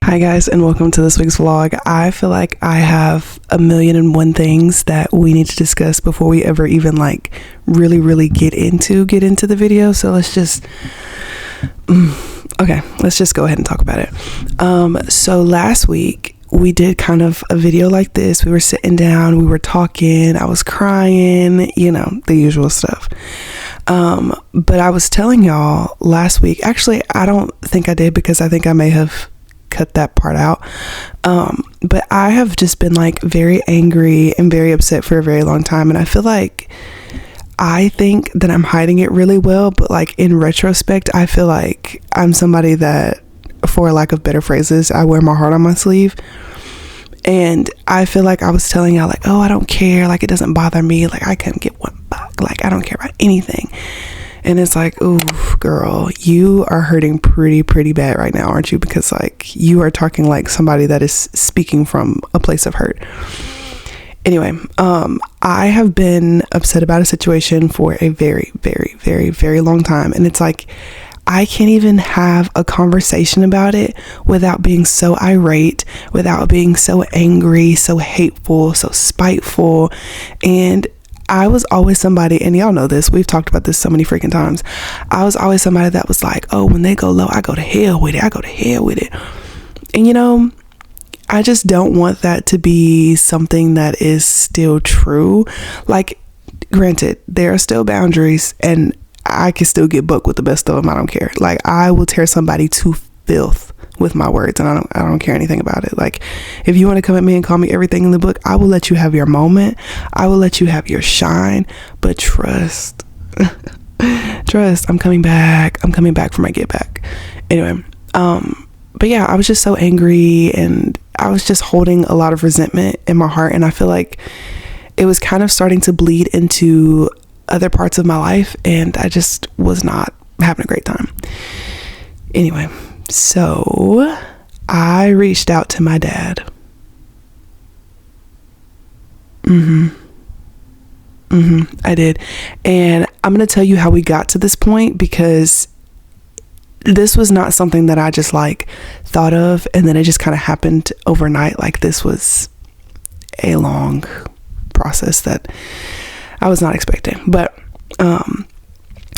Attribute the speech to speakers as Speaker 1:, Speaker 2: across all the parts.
Speaker 1: Hi guys, and welcome to this week's vlog. I feel like I have a million and one things that we need to discuss before we ever even really get into the video. So let's just go ahead and talk about it. So last week we did kind of a video like this. We were sitting down, we were talking, I was crying, the usual stuff. But I was telling y'all last week, actually I don't think I did because I think I may have cut that part out, but I have just been very angry and very upset for a very long time, and I feel like I think that I'm hiding it really well, but in retrospect I feel like I'm somebody that, for lack of better phrases, I wear my heart on my sleeve. And I feel like I was telling y'all oh, I don't care, it doesn't bother me, I couldn't get one buck, I don't care about anything. And it's ooh, girl, you are hurting pretty bad right now, aren't you? Because you are talking like somebody that is speaking from a place of hurt. Anyway, I have been upset about a situation for a very long time. And it's I can't even have a conversation about it without being so irate, without being so angry, so hateful, so spiteful. And I was always somebody, and y'all know this, we've talked about this so many freaking times. I was always somebody that was oh, when they go low, I go to hell with it. And I just don't want that to be something that is still true. Granted, there are still boundaries, and I can still get booked with the best of them. I don't care. I will tear somebody to filth with my words, and I don't care anything about it. If you want to come at me and call me everything in the book, I will let you have your moment. I will let you have your shine, but trust, I'm coming back for my get back. Anyway, but yeah, I was just so angry, and I was just holding a lot of resentment in my heart, and I feel like it was kind of starting to bleed into other parts of my life, and I just was not having a great time. Anyway, so I reached out to my dad. I did. And I'm going to tell you how we got to this point, because this was not something that I just thought of and then it just kind of happened overnight. This was a long process that I was not expecting. But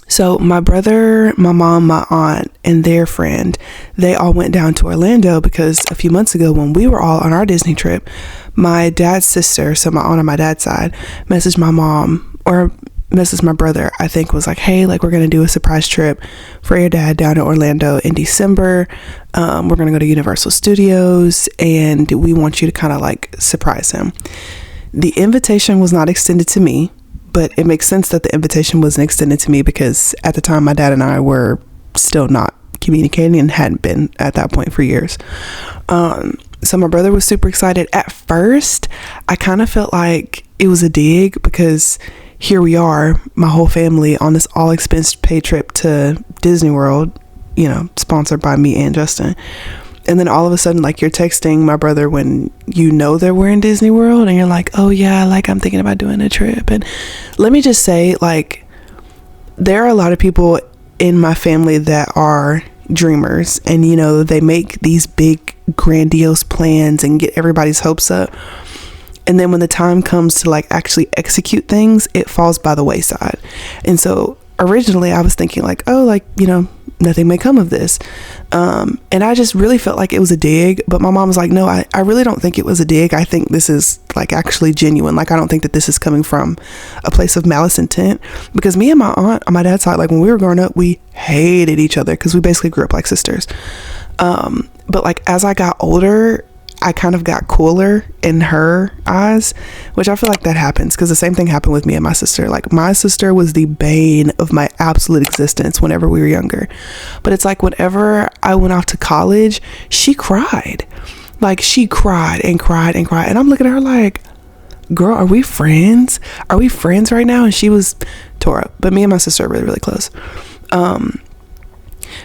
Speaker 1: so my brother, my mom, my aunt, and their friend, they all went down to Orlando because a few months ago when we were all on our Disney trip, my dad's sister, so my aunt on my dad's side, messaged my mom, or messaged my brother, I think, was hey, we're going to do a surprise trip for your dad down to Orlando in December. We're going to go to Universal Studios, and we want you to kind of surprise him. The invitation was not extended to me, but it makes sense that the invitation wasn't extended to me because at the time my dad and I were still not communicating and hadn't been at that point for years. So my brother was super excited. At first, I kind of felt like it was a dig because here we are, my whole family, on this all expense paid trip to Disney World, sponsored by me and Justin. And then all of a sudden, you're texting my brother when that we're in Disney World, and you're oh yeah, I'm thinking about doing a trip. And let me just say, there are a lot of people in my family that are dreamers, and they make these big grandiose plans and get everybody's hopes up. And then when the time comes to actually execute things, it falls by the wayside. And so originally I was thinking nothing may come of this. And I just really felt like it was a dig, but my mom was no, I really don't think it was a dig. I think this is actually genuine. I don't think that this is coming from a place of malice intent, because me and my aunt on my dad's side, when we were growing up, we hated each other because we basically grew up like sisters. But as I got older, I kind of got cooler in her eyes, which I feel like that happens because the same thing happened with me and my sister. My sister was the bane of my absolute existence whenever we were younger. But it's whenever I went off to college, she cried. She cried and cried and cried. And I'm looking at her girl, are we friends? Are we friends right now? And she was tore up. But me and my sister are really close.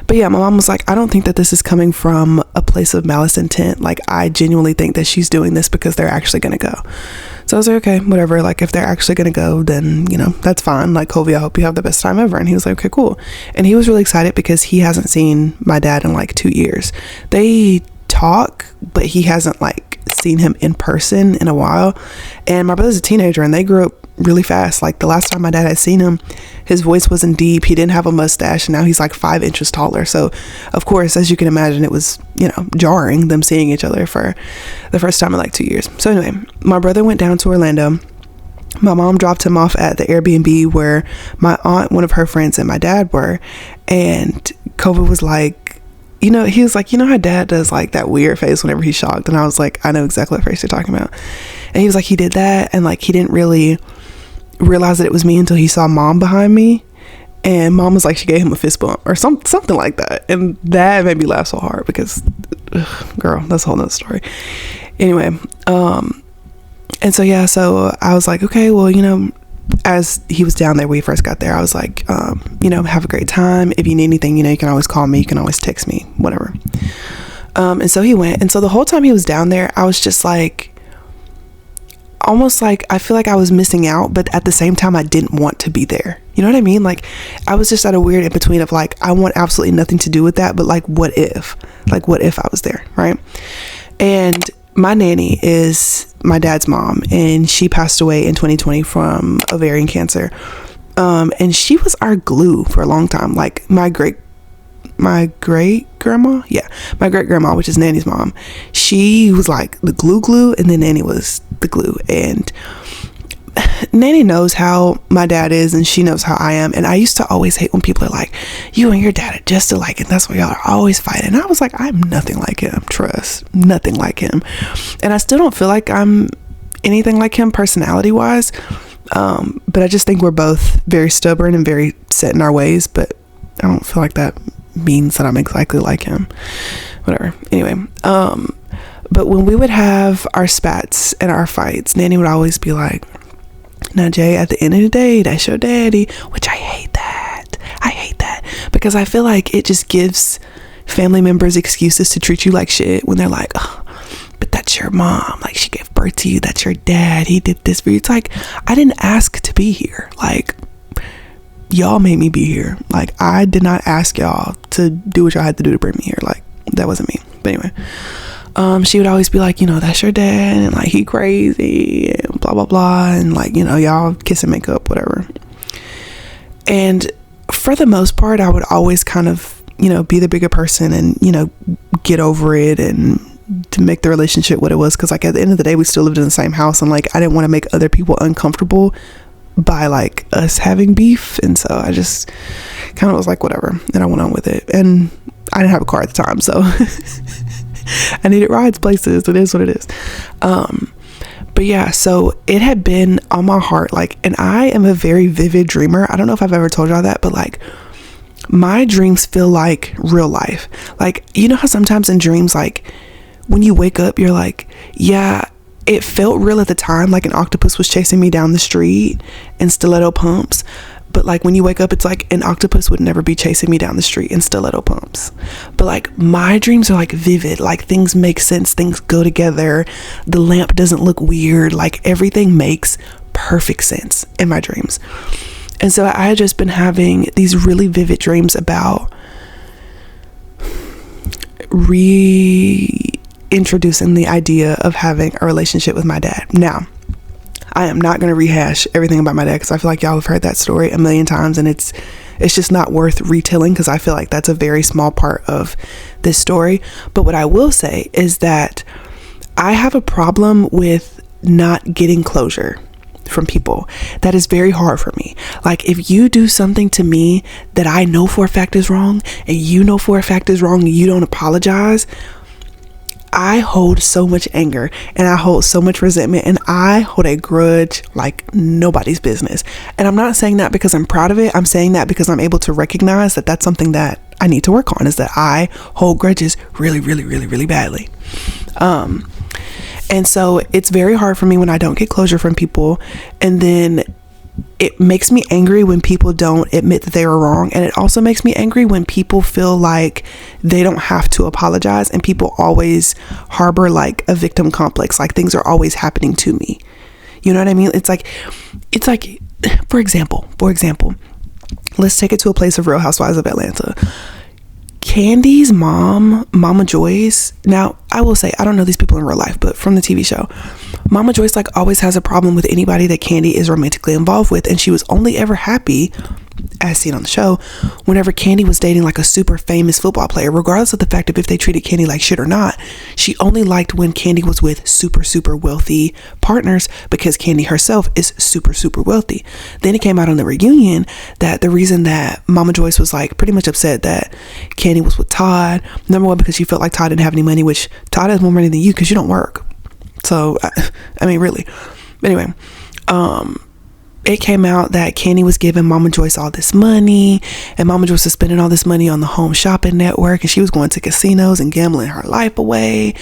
Speaker 1: But yeah, my mom was I don't think that this is coming from a place of malice intent. I genuinely think that she's doing this because they're actually going to go. So I was okay, whatever. If they're actually going to go, then, that's fine. Kobe, I hope you have the best time ever. And he was okay, cool. And he was really excited because he hasn't seen my dad in 2 years. They talk, but he hasn't like seen him in person in a while. And my brother's a teenager and they grew up really fast. Like the last time my dad had seen him, his voice wasn't deep, he didn't have a mustache, and now he's like 5 inches taller. So of course, as you can imagine, it was, you know, jarring them seeing each other for the first time in like 2 years. So anyway, my brother went down to Orlando. My mom dropped him off at the Airbnb where my aunt, one of her friends, and my dad were. And COVID was like, you know, he was like, you know how dad does like that weird face whenever he's shocked? And I was like, I know exactly what face you're talking about. And he was like, he did that, and like he didn't really realize that it was me until he saw mom behind me, and mom was like, she gave him a fist bump or something like that, and that made me laugh so hard because girl, that's a whole nother story. Anyway, and so yeah, so I was like, okay, well, you know, as he was down there when we first got there, I was like, you know, have a great time. If you need anything, you know, you can always call me, you can always text me, whatever. And so he went, and so the whole time he was down there, I was just like, almost like I feel like I was missing out, but at the same time I didn't want to be there. You know what I mean? Like I was just at a weird in between of like, I want absolutely nothing to do with that, but like what if I was there, right? And my nanny is my dad's mom, and she passed away in 2020 from ovarian cancer. And she was our glue for a long time. Like my great grandma, which is Nanny's mom, she was like the glue, and then Nanny was the glue. And Nanny knows how my dad is, and she knows how I am. And I used to always hate when people are like, you and your dad are just alike, and that's why y'all are always fighting. And I was like, I'm nothing like him, trust, nothing like him. And I still don't feel like I'm anything like him personality wise, but I just think we're both very stubborn and very set in our ways. But I don't feel like that means that I'm exactly like him, whatever. Anyway, but when we would have our spats and our fights, Nanny would always be like, now Jay, at the end of the day, that's your daddy, which I hate that because I feel like it just gives family members excuses to treat you like shit when they're like, oh, but that's your mom, like she gave birth to you, that's your dad, he did this for you. It's like, I didn't ask to be here, like y'all made me be here. Like I did not ask y'all to do what y'all had to do to bring me here. Like that wasn't me. But anyway, she would always be like, you know, that's your dad, and like he crazy and blah blah blah, and like, you know, y'all kiss and make up, whatever. And for the most part, I would always kind of, you know, be the bigger person and, you know, get over it and to make the relationship what it was, because like at the end of the day, we still lived in the same house, and like I didn't want to make other people uncomfortable by like us having beef. And so I just kind of was like, whatever, and I went on with it. And I didn't have a car at the time, so I needed rides places. It is what it is. But yeah, so it had been on my heart, like, and I am a very vivid dreamer. I don't know if I've ever told y'all that, but like my dreams feel like real life. Like, you know how sometimes in dreams, like when you wake up, you're like, yeah, it felt real at the time, like an octopus was chasing me down the street in stiletto pumps. But like when you wake up, it's like an octopus would never be chasing me down the street in stiletto pumps. But like my dreams are like vivid, like things make sense, things go together, the lamp doesn't look weird, like everything makes perfect sense in my dreams. And so I had just been having these really vivid dreams about reintroducing the idea of having a relationship with my dad. Now, I am not going to rehash everything about my dad because I feel like y'all have heard that story a million times, and it's just not worth retelling because I feel like that's a very small part of this story. But what I will say is that I have a problem with not getting closure from people. That is very hard for me. Like if you do something to me that I know for a fact is wrong, and you know for a fact is wrong, and you don't apologize, I hold so much anger, and I hold so much resentment, and I hold a grudge like nobody's business. And I'm not saying that because I'm proud of it. I'm saying that because I'm able to recognize that that's something that I need to work on, is that I hold grudges really, really, really, really badly. And so it's very hard for me when I don't get closure from people. And then it makes me angry when people don't admit that they were wrong. And it also makes me angry when people feel like they don't have to apologize, and people always harbor like a victim complex, like things are always happening to me. You know what I mean? It's like, for example, let's take it to a place of Real Housewives of Atlanta. Candy's mom, Mama Joyce. Now, I will say, I don't know these people in real life, but from the TV show, Mama Joyce like always has a problem with anybody that Candy is romantically involved with. And she was only ever happy, as seen on the show, whenever Candy was dating like a super famous football player, regardless of the fact of if they treated Candy like shit or not. She only liked when Candy was with super, super wealthy partners, because Candy herself is super, super wealthy. Then it came out on the reunion that the reason that Mama Joyce was like pretty much upset that Candy was with Todd, number one, because she felt like Todd didn't have any money, which Todd has more money than you because you don't work. So, I mean, really. Anyway, it came out that Candy was giving Mama Joyce all this money, and Mama Joyce was spending all this money on the Home Shopping Network, and she was going to casinos and gambling her life away.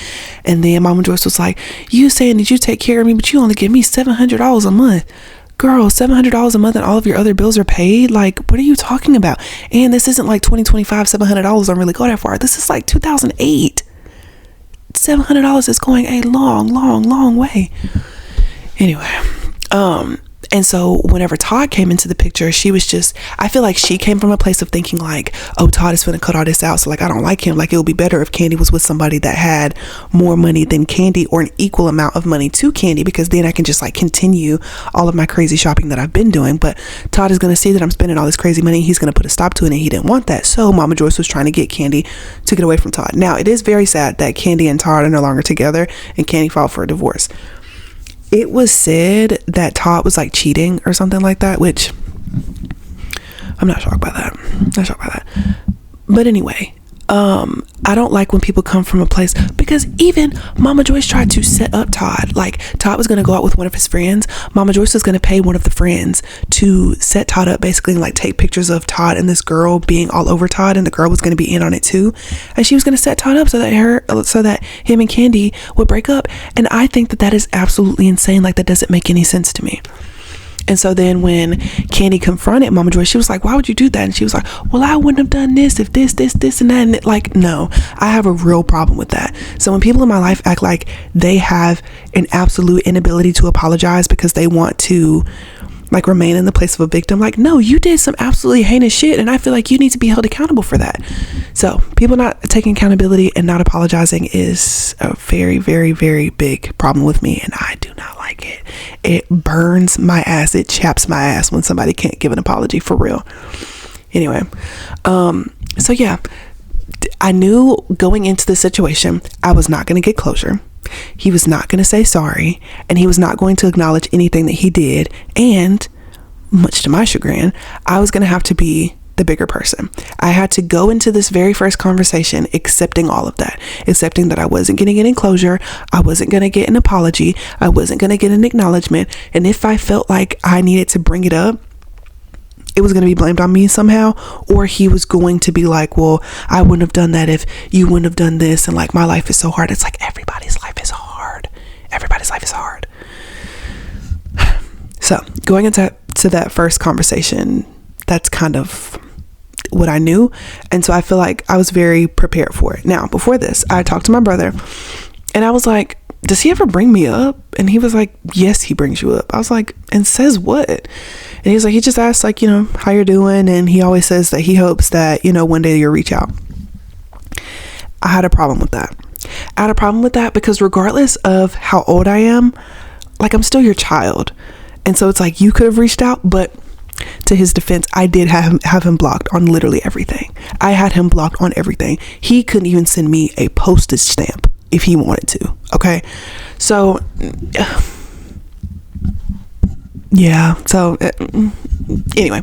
Speaker 1: And then Mama Joyce was like, you saying that you take care of me, but you only give me $700 a month. Girl, $700 a month and all of your other bills are paid? Like, what are you talking about? And this isn't like 2025, $700 don't really go that far. This is like 2008. $700 is going a long, long, long way. Anyway, and so whenever Todd came into the picture, she was just, I feel like she came from a place of thinking like, oh, Todd is finna cut all this out, so like I don't like him. Like, it would be better if Candy was with somebody that had more money than Candy, or an equal amount of money to Candy, because then I can just like continue all of my crazy shopping that I've been doing. But Todd is gonna see that I'm spending all this crazy money, he's gonna put a stop to it, and he didn't want that. So Mama Joyce was trying to get Candy to get away from Todd. Now, it is very sad that Candy and Todd are no longer together, and Candy filed for a divorce. It was said that Todd was like cheating or something like that, which I'm not shocked by that. Not shocked by that. But anyway, I don't like when people come from a place, because even Mama Joyce tried to set up Todd. Like, Todd was going to go out with one of his friends. Mama Joyce was going to pay one of the friends to set Todd up, basically, and like take pictures of Todd and this girl being all over Todd, and the girl was going to be in on it too. And she was going to set Todd up so that him and Candy would break up. And I think that that is absolutely insane. Like, that doesn't make any sense to me. And so then when Candy confronted Mama Joyce, she was like, why would you do that? And she was like, well, I wouldn't have done this if this, and that. And it, like, no, I have a real problem with that. So when people in my life act like they have an absolute inability to apologize because they want to like remain in the place of a victim, like, no, you did some absolutely heinous shit, and I feel like you need to be held accountable for that. So people not taking accountability and not apologizing is a very, very, very big problem with me, and I do not like it. It burns my ass. It chaps my ass when somebody can't give an apology, for real. Anyway, so yeah, I knew going into the situation I was not going to get closure. He was not going to say sorry, and he was not going to acknowledge anything that he did. And much to my chagrin, I was going to have to be the bigger person. I had to go into this very first conversation accepting all of that, accepting that I wasn't going to get any closure. I wasn't going to get an apology. I wasn't going to get an acknowledgement. And if I felt like I needed to bring it up, it was going to be blamed on me somehow, or he was going to be like, well, I wouldn't have done that if you wouldn't have done this, and like, my life is so hard. It's like, everybody's life is hard. Everybody's life is hard. So going into that first conversation, that's kind of what I knew, and so I feel like I was very prepared for it. Now, before this, I talked to my brother, and I was like, does he ever bring me up? And he was like, yes, he brings you up. I was like, and says what? And he was like, he just asks, like, you know, how you're doing. And he always says that he hopes that, you know, one day you'll reach out. I had a problem with that. I had a problem with that because regardless of how old I am, like, I'm still your child. And so it's like, you could have reached out, but to his defense, I did have him blocked on literally everything. I had him blocked on everything. He couldn't even send me a postage stamp if he wanted to. Okay. So yeah. So anyway,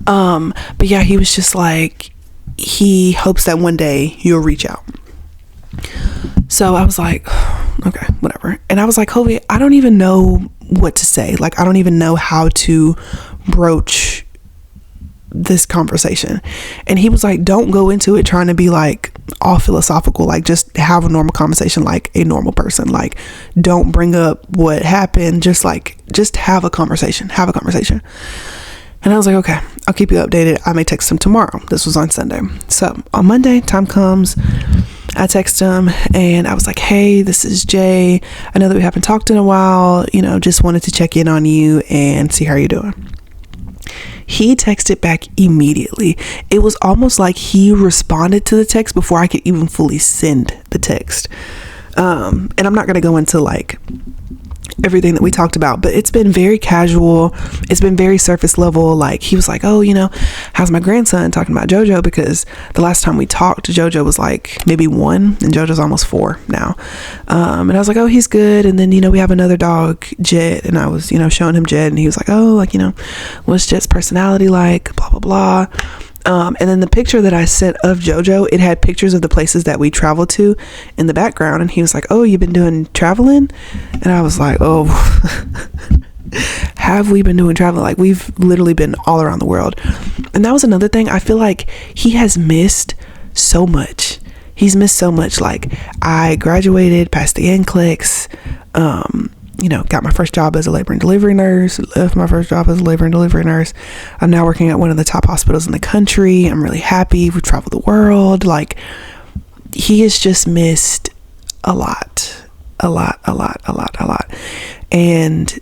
Speaker 1: but yeah, he was just like, he hopes that one day you'll reach out. So I was like, okay, whatever. And I was like, Hovey, I don't even know what to say. Like, I don't even know how to broach this conversation. And he was like, don't go into it trying to be like all philosophical, like just have a normal conversation like a normal person. Like, don't bring up what happened, just have a conversation. And I was like, okay, I'll keep you updated. I may text him tomorrow. This was on Sunday. So on Monday, time comes, I text him and I was like, hey, this is Jay. I know that we haven't talked in a while, you know, just wanted to check in on you and see how you're doing. He texted back immediately. It was almost like he responded to the text before I could even fully send the text. And I'm not going to go into like everything that we talked about, but it's been very casual. It's been very surface level. Like, he was like, oh, how's my grandson, talking about JoJo, because the last time we talked, JoJo was like maybe 1 and JoJo's almost 4 now. And I was like, oh, he's good. And then, we have another dog, Jet, and I was, showing him Jet, and he was like, oh, like, what's Jet's personality like, blah, blah, blah. And then the picture that I sent of JoJo, it had pictures of the places that we traveled to in the background. And he was like, oh, you've been doing traveling? And I was like, oh, have we been doing traveling? Like, we've literally been all around the world. And that was another thing. I feel like he has missed so much. He's missed so much. Like, I graduated, passed the NCLEX, got my first job as a labor and delivery nurse, left my first job as a labor and delivery nurse. I'm now working at one of the top hospitals in the country. I'm really happy. We've traveled the world. Like, he has just missed a lot. And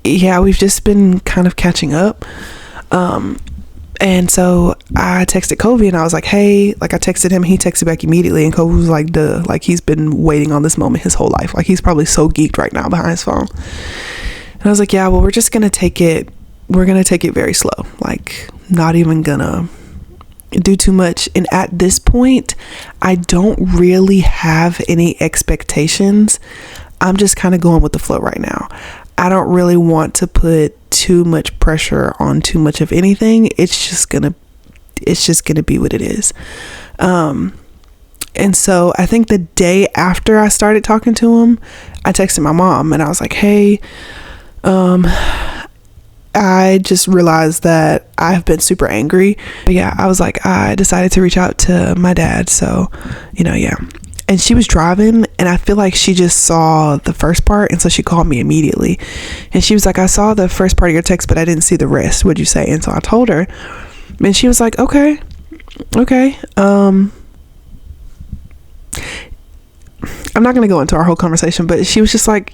Speaker 1: yeah, we've just been kind of catching up. And so I texted Kobe and I was like, hey, like, I texted him, he texted back immediately, and Kobe was like, duh, like, he's been waiting on this moment his whole life. Like, he's probably so geeked right now behind his phone. And I was like, yeah, well, we're just going to take it very slow. Like, not even gonna do too much. And at this point, I don't really have any expectations. I'm just kind of going with the flow right now. I don't really want to put too much pressure on too much of anything. It's just gonna be what it is. And so I think the day after I started talking to him, I texted my mom and I was like, hey, I just realized that I've been super angry. But yeah, I was like, I decided to reach out to my dad. So, yeah. And she was driving, and I feel like she just saw the first part, and so she called me immediately. And she was like, I saw the first part of your text, but I didn't see the rest. What'd you say? And so I told her, and she was like, okay. I'm not going to go into our whole conversation, but she was just like,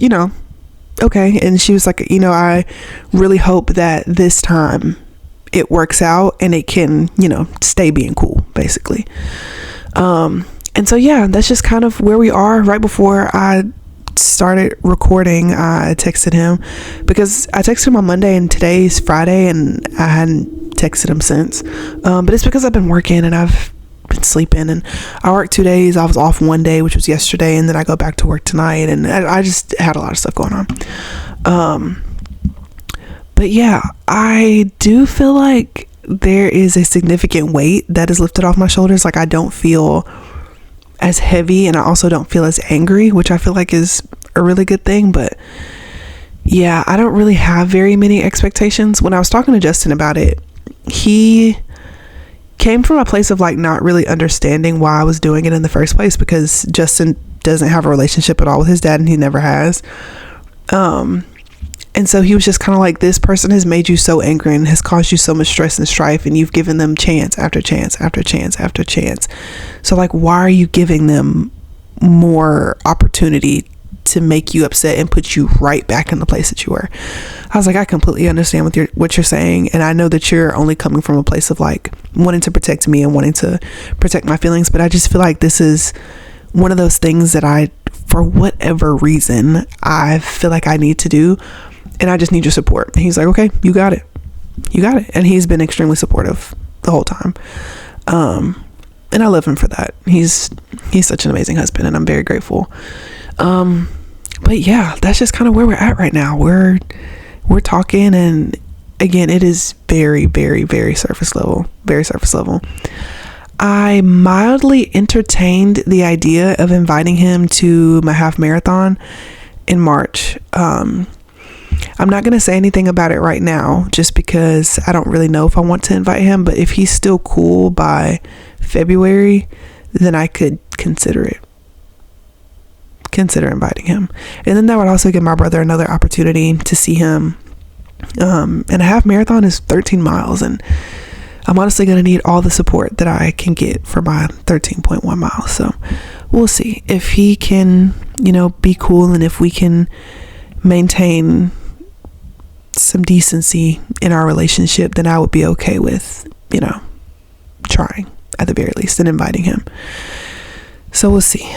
Speaker 1: okay. And she was like, I really hope that this time it works out and it can, stay being cool, basically. And so, yeah, that's just kind of where we are. Right before I started recording, I texted him, because I texted him on Monday and today's Friday, and I hadn't texted him since. But it's because I've been working and I've been sleeping, and I worked 2 days. I was off 1 day, which was yesterday, and then I go back to work tonight, and I just had a lot of stuff going on. But yeah, I do feel like there is a significant weight that is lifted off my shoulders. Like, I don't feel as heavy, and I also don't feel as angry, which I feel like is a really good thing. But yeah, I don't really have very many expectations. When I was talking to Justin about it, he came from a place of like not really understanding why I was doing it in the first place, because Justin doesn't have a relationship at all with his dad, and he never has. And so he was just kind of like, this person has made you so angry and has caused you so much stress and strife, and you've given them chance after chance after chance after chance. So like, why are you giving them more opportunity to make you upset and put you right back in the place that you were? I was like, I completely understand what you're saying, and I know that you're only coming from a place of like wanting to protect me and wanting to protect my feelings, but I just feel like this is one of those things that I, for whatever reason, I feel like I need to do, and I just need your support. And he's like, okay, you got it. And he's been extremely supportive the whole time. And I love him for that. He's such an amazing husband, and I'm very grateful. But yeah, that's just kind of where we're at right now. We're talking, and again, it is very, very, very surface level. I mildly entertained the idea of inviting him to my half marathon in March. I'm not going to say anything about it right now, just because I don't really know if I want to invite him, but if he's still cool by February, then I could consider inviting him. And then that would also give my brother another opportunity to see him. And a half marathon is 13 miles, and I'm honestly going to need all the support that I can get for my 13.1 miles. So we'll see if he can, be cool, and if we can maintain some decency in our relationship, then I would be okay with, trying at the very least and inviting him. So we'll see.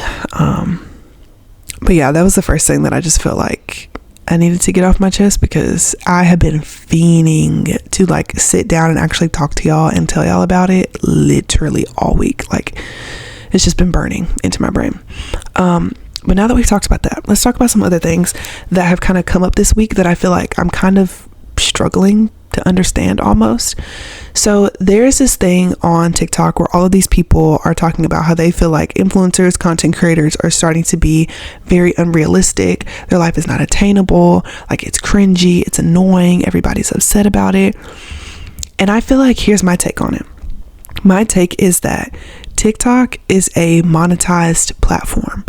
Speaker 1: But yeah, that was the first thing that I just felt like I needed to get off my chest, because I have been fiending to like sit down and actually talk to y'all and tell y'all about it literally all week. Like, it's just been burning into my brain. But now that we've talked about that, let's talk about some other things that have kind of come up this week that I feel like I'm kind of struggling to understand almost. So there's this thing on TikTok where all of these people are talking about how they feel like influencers, content creators are starting to be very unrealistic. Their life is not attainable. Like, it's cringy, it's annoying, everybody's upset about it. And I feel like, here's my take on it. My take is that TikTok is a monetized platform.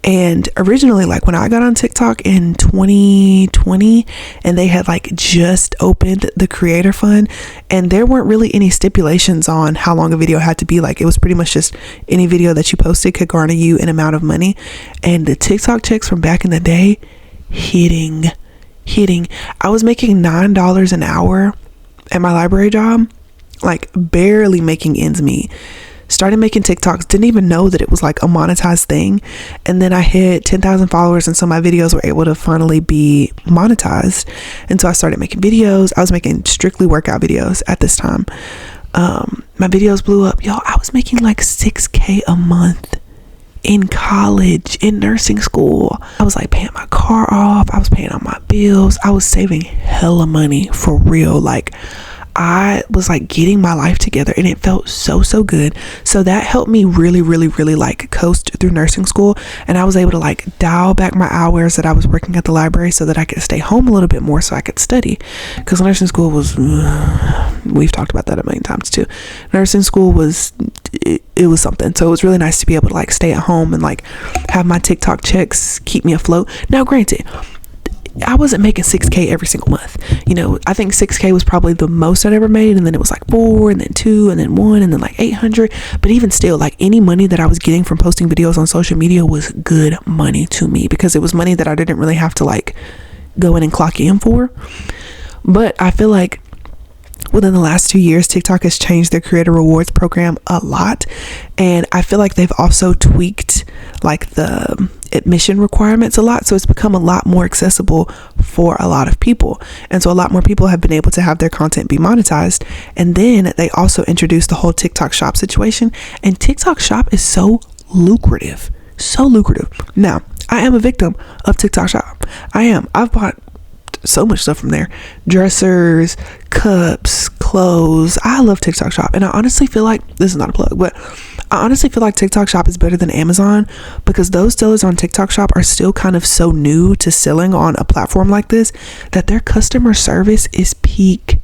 Speaker 1: And originally, like when I got on TikTok in 2020, and they had like just opened the creator fund, and there weren't really any stipulations on how long a video had to be. Like, it was pretty much just any video that you posted could garner you an amount of money. And the TikTok checks from back in the day, hitting. I was making $9 an hour at my library job, like barely making ends meet. Started making TikToks, didn't even know that it was like a monetized thing. And then I hit 10,000 followers, and so my videos were able to finally be monetized. And so I started making videos. I was making strictly workout videos at this time. My videos blew up. Y'all, I was making like $6,000 a month in college, in nursing school. I was like paying my car off. I was paying all my bills. I was saving hella money for real. Like, I was like getting my life together, and it felt so good. So that helped me really like coast through nursing school, and I was able to like dial back my hours that I was working at the library so that I could stay home a little bit more so I could study, because nursing school was we've talked about that a million times too. Nursing school was it was something. So it was really nice to be able to like stay at home and like have my TikTok checks keep me afloat. Now granted, I wasn't making $6,000 every single month. I think $6,000 was probably the most I'd ever made, and then it was like 4, and then 2, and then 1, and then like 800. But even still, like, any money that I was getting from posting videos on social media was good money to me, because it was money that I didn't really have to like go in and clock in for. But I feel like within the last 2 years, TikTok has changed their creator rewards program a lot, and I feel like they've also tweaked like the admission requirements a lot, so it's become a lot more accessible for a lot of people, and so a lot more people have been able to have their content be monetized. And then they also introduced the whole TikTok shop situation, and TikTok shop is so lucrative. Now, I am a victim of TikTok shop. I've bought so much stuff from there: dressers, cups, clothes. I love TikTok shop, and I honestly feel like, this is not a plug, but I honestly feel like TikTok shop is better than Amazon, because those sellers on TikTok shop are still kind of so new to selling on a platform like this that their customer service is peak.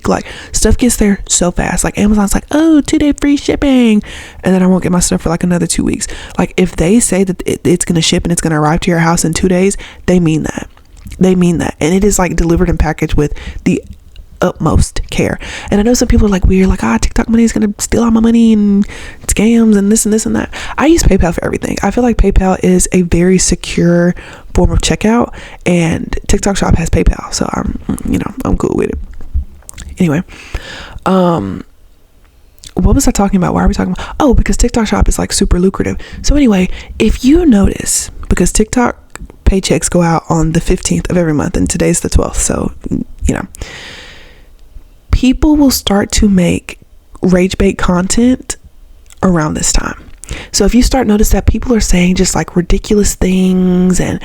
Speaker 1: Like, stuff gets there so fast. Like, Amazon's like, oh, 2-day free shipping, and then I won't get my stuff for like another 2 weeks. Like, if they say that it's going to ship and it's going to arrive to your house in 2 days, they mean that. And it is like delivered and packaged with the utmost care. And I know some people are like weird, like, TikTok money is gonna steal all my money and scams and this and that. I use PayPal for everything. I feel like PayPal is a very secure form of checkout, and TikTok shop has PayPal, so I'm cool with it. Anyway, what was I talking about? Why are we talking about? Oh, because TikTok shop is like super lucrative. So anyway, if you notice, because TikTok paychecks go out on the 15th of every month, and today's the 12th, so people will start to make rage bait content around this time. So if you start notice that people are saying just like ridiculous things, and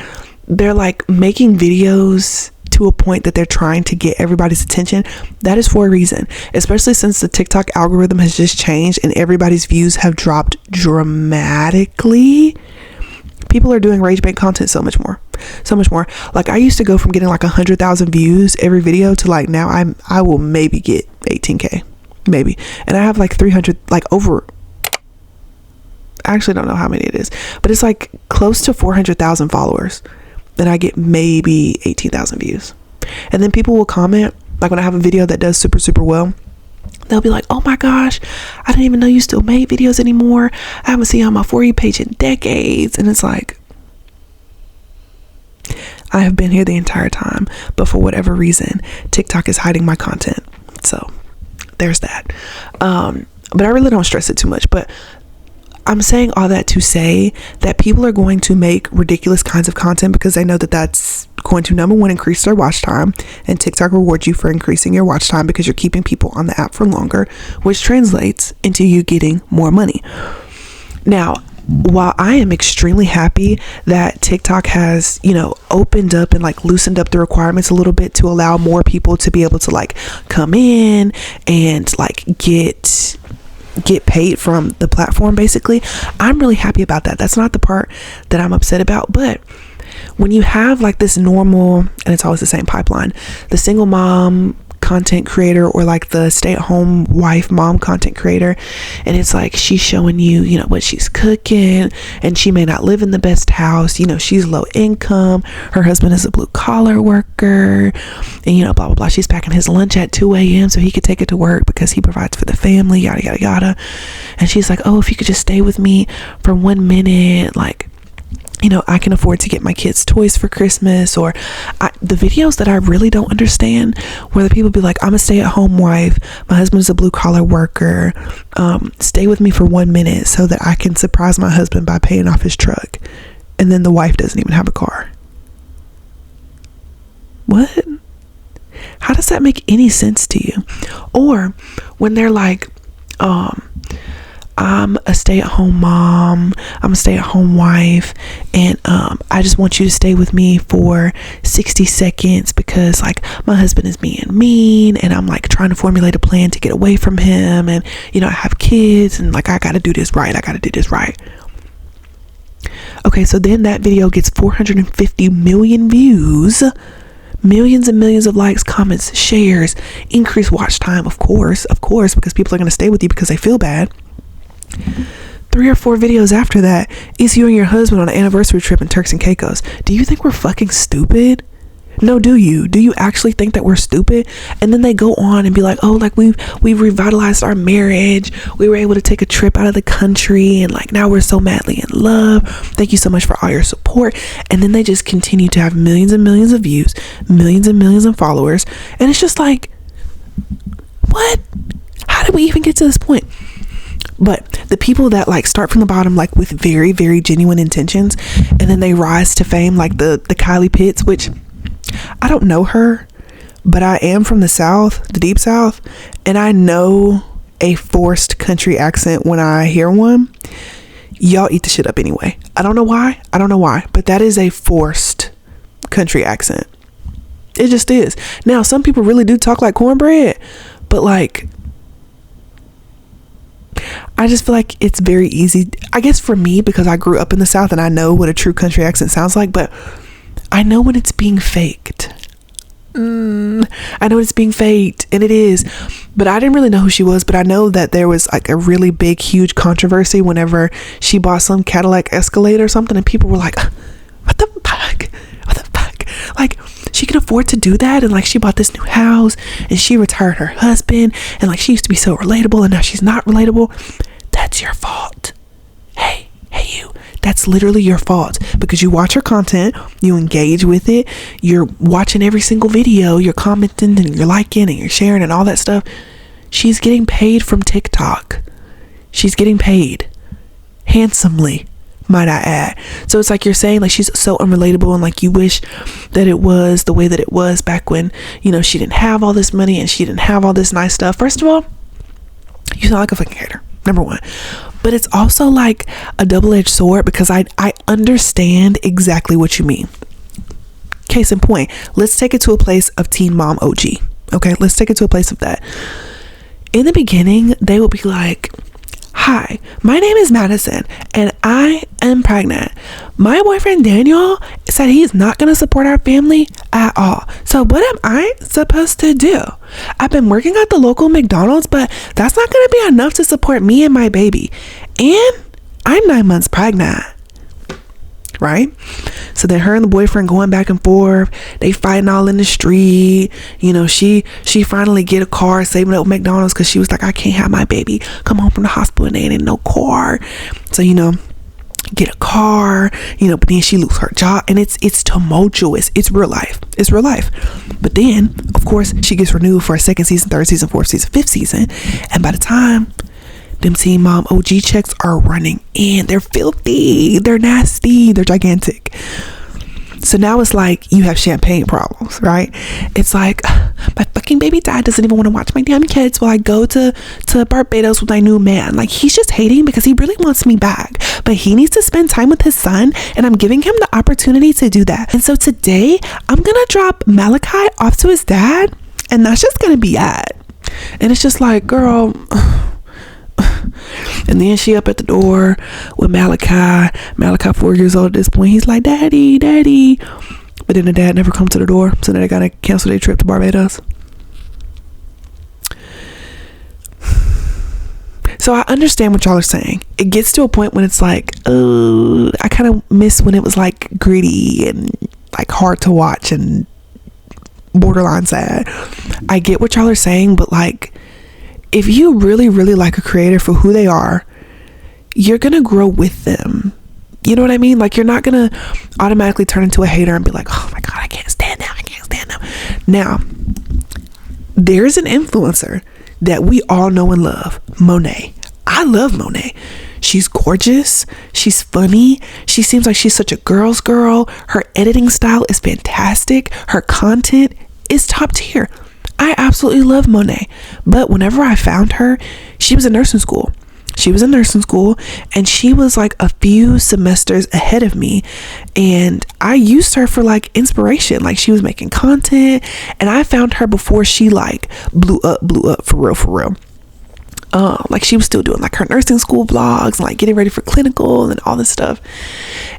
Speaker 1: they're like making videos to a point that they're trying to get everybody's attention, that is for a reason. Especially since the TikTok algorithm has just changed and everybody's views have dropped dramatically, people are doing rage bait content so much more. Like, I used to go from getting like 100,000 views every video to like now I will maybe get 18K, maybe, and I have like 300, like over, I actually don't know how many it is, but it's like close to 400,000 followers, and I get maybe 18,000 views. And then people will comment, like when I have a video that does super well, they'll be like, oh my gosh, I didn't even know you still made videos anymore. I haven't seen you on my For You page in decades. And it's like, I have been here the entire time, but for whatever reason, TikTok is hiding my content. So there's that. But I really don't stress it too much. But I'm saying all that to say that people are going to make ridiculous kinds of content because they know that that's going to, number one, increase their watch time, and TikTok rewards you for increasing your watch time because you're keeping people on the app for longer, which translates into you getting more money. Now, while I am extremely happy that TikTok has, opened up and like loosened up the requirements a little bit to allow more people to be able to like come in and like get paid from the platform, basically, I'm really happy about that. That's not the part that I'm upset about. But when you have like this normal, and it's always the same pipeline, the single mom content creator or like the stay-at-home wife mom content creator, and it's like she's showing you what she's cooking, and she may not live in the best house, she's low income, her husband is a blue collar worker, and blah blah blah, she's packing his lunch at 2 a.m. so he could take it to work because he provides for the family, yada yada yada. And she's like, oh, if you could just stay with me for 1 minute, like I can afford to get my kids toys for Christmas. Or the videos that I really don't understand, where the people be like, I'm a stay-at-home wife, my husband's a blue-collar worker, stay with me for 1 minute so that I can surprise my husband by paying off his truck, and then the wife doesn't even have a car. What? How does that make any sense to you? Or when they're like, I'm a stay-at-home mom, I'm a stay-at-home wife, and I just want you to stay with me for 60 seconds because like my husband is being mean, and I'm like trying to formulate a plan to get away from him, and I have kids, and like I gotta do this right. Okay, so then that video gets 450 million views, millions and millions of likes, comments, shares, increased watch time, of course, because people are going to stay with you because they feel bad. 3 or 4 videos after that is you and your husband on an anniversary trip in Turks and Caicos. Do you think we're fucking stupid? No, do you actually think that we're stupid? And then they go on and be like, oh, like we've revitalized our marriage, we were able to take a trip out of the country, and like now we're so madly in love, thank you so much for all your support. And then they just continue to have millions and millions of views, millions and millions of followers, and it's just like, what? How did we even get to this point? But the people that like start from the bottom, like with very, very genuine intentions, and then they rise to fame, like the Kylie Pitts, which I don't know her, but I am from the South, the deep South, and I know a forced country accent when I hear one. Y'all eat the shit up anyway. I don't know why, but that is a forced country accent. It just is. Now, some people really do talk like cornbread, but like, I just feel like it's very easy, I guess for me, because I grew up in the South and I know what a true country accent sounds like, but I know when it's being faked. I know when it's being faked, and it is. But I didn't really know who she was, but I know that there was like a really big, huge controversy whenever she bought some Cadillac Escalade or something, and people were like, what the fuck? Like, she can afford to do that, and like she bought this new house, and she retired her husband, and like she used to be so relatable, and now she's not relatable. That's your fault. Hey you, that's literally your fault, because you watch her content, you engage with it, you're watching every single video, you're commenting and you're liking and you're sharing and all that stuff. She's getting paid from TikTok. She's getting paid handsomely, might I add. So it's like you're saying like she's so unrelatable, and like you wish that it was the way that it was back when she didn't have all this money and she didn't have all this nice stuff. First of all, you sound like a fucking hater, number one. But it's also like a double-edged sword, because I understand exactly what you mean. Case in point, let's take it to a place of Teen Mom OG. Okay, let's take it to a place of that. In the beginning, they will be like, hi, my name is Madison and I am pregnant. My boyfriend Daniel said he's not going to support our family at all. So what am I supposed to do? I've been working at the local McDonald's, but that's not going to be enough to support me and my baby. And I'm 9 months pregnant. Right? So then her and the boyfriend going back and forth, they fighting all in the street. She finally get a car, saving up McDonald's, because she was like, I can't have my baby come home from the hospital and there ain't no car. So get a car, but then she lose her job, and it's tumultuous. It's real life. But then, of course, she gets renewed for a second season, third season, fourth season, fifth season, and by the time them Teen Mom OG checks are running in, they're filthy, they're nasty, they're gigantic. So now it's like you have champagne problems, right? It's like, my fucking baby dad doesn't even want to watch my damn kids while I go to Barbados with my new man. Like, he's just hating because he really wants me back, but he needs to spend time with his son, and I'm giving him the opportunity to do that. And so today I'm gonna drop Malachi off to his dad, and that's just gonna be it. And it's just like, girl. And then she up at the door with Malachi 4 years old at this point. He's like, daddy, but then the dad never comes to the door, so then they gotta cancel their trip to Barbados. So I understand what y'all are saying. It gets to a point when it's like, I kind of miss when it was like gritty and like hard to watch and borderline sad. I get what y'all are saying, but like, if you really, really like a creator for who they are, you're gonna grow with them. You know what I mean? Like, you're not gonna automatically turn into a hater and be like, oh my God, I can't stand them. Now, there's an influencer that we all know and love, Monet. I love Monet. She's gorgeous. She's funny. She seems like she's such a girl's girl. Her editing style is fantastic. Her content is top tier. I absolutely love Monet. But whenever I found her, she was in nursing school. And she was like a few semesters ahead of me, and I used her for like inspiration. Like, she was making content, and I found her before she like blew up for real. Like, she was still doing like her nursing school vlogs and like getting ready for clinical and all this stuff.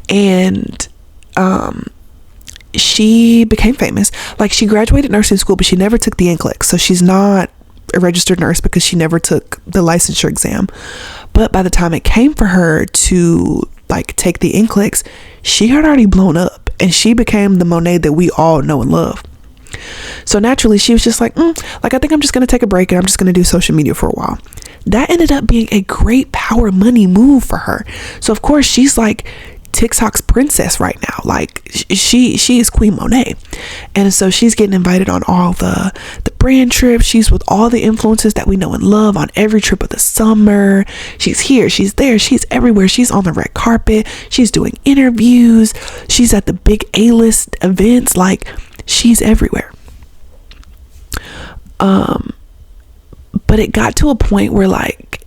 Speaker 1: And she became famous. Like, she graduated nursing school, but she never took the NCLEX, so she's not a registered nurse because she never took the licensure exam. But by the time it came for her to like take the NCLEX, she had already blown up, and she became the Monet that we all know and love. So naturally, she was just like, I think I'm just gonna take a break, and I'm just gonna do social media for a while. That ended up being a great power money move for her. So of course, she's like TikTok's princess right now. Like, she is Queen Monet, and so she's getting invited on all the brand trips. She's with all the influencers that we know and love on every trip of the summer. She's here, she's there, she's everywhere. She's on the red carpet, she's doing interviews, she's at the big A-list events. Like, she's everywhere. But it got to a point where like,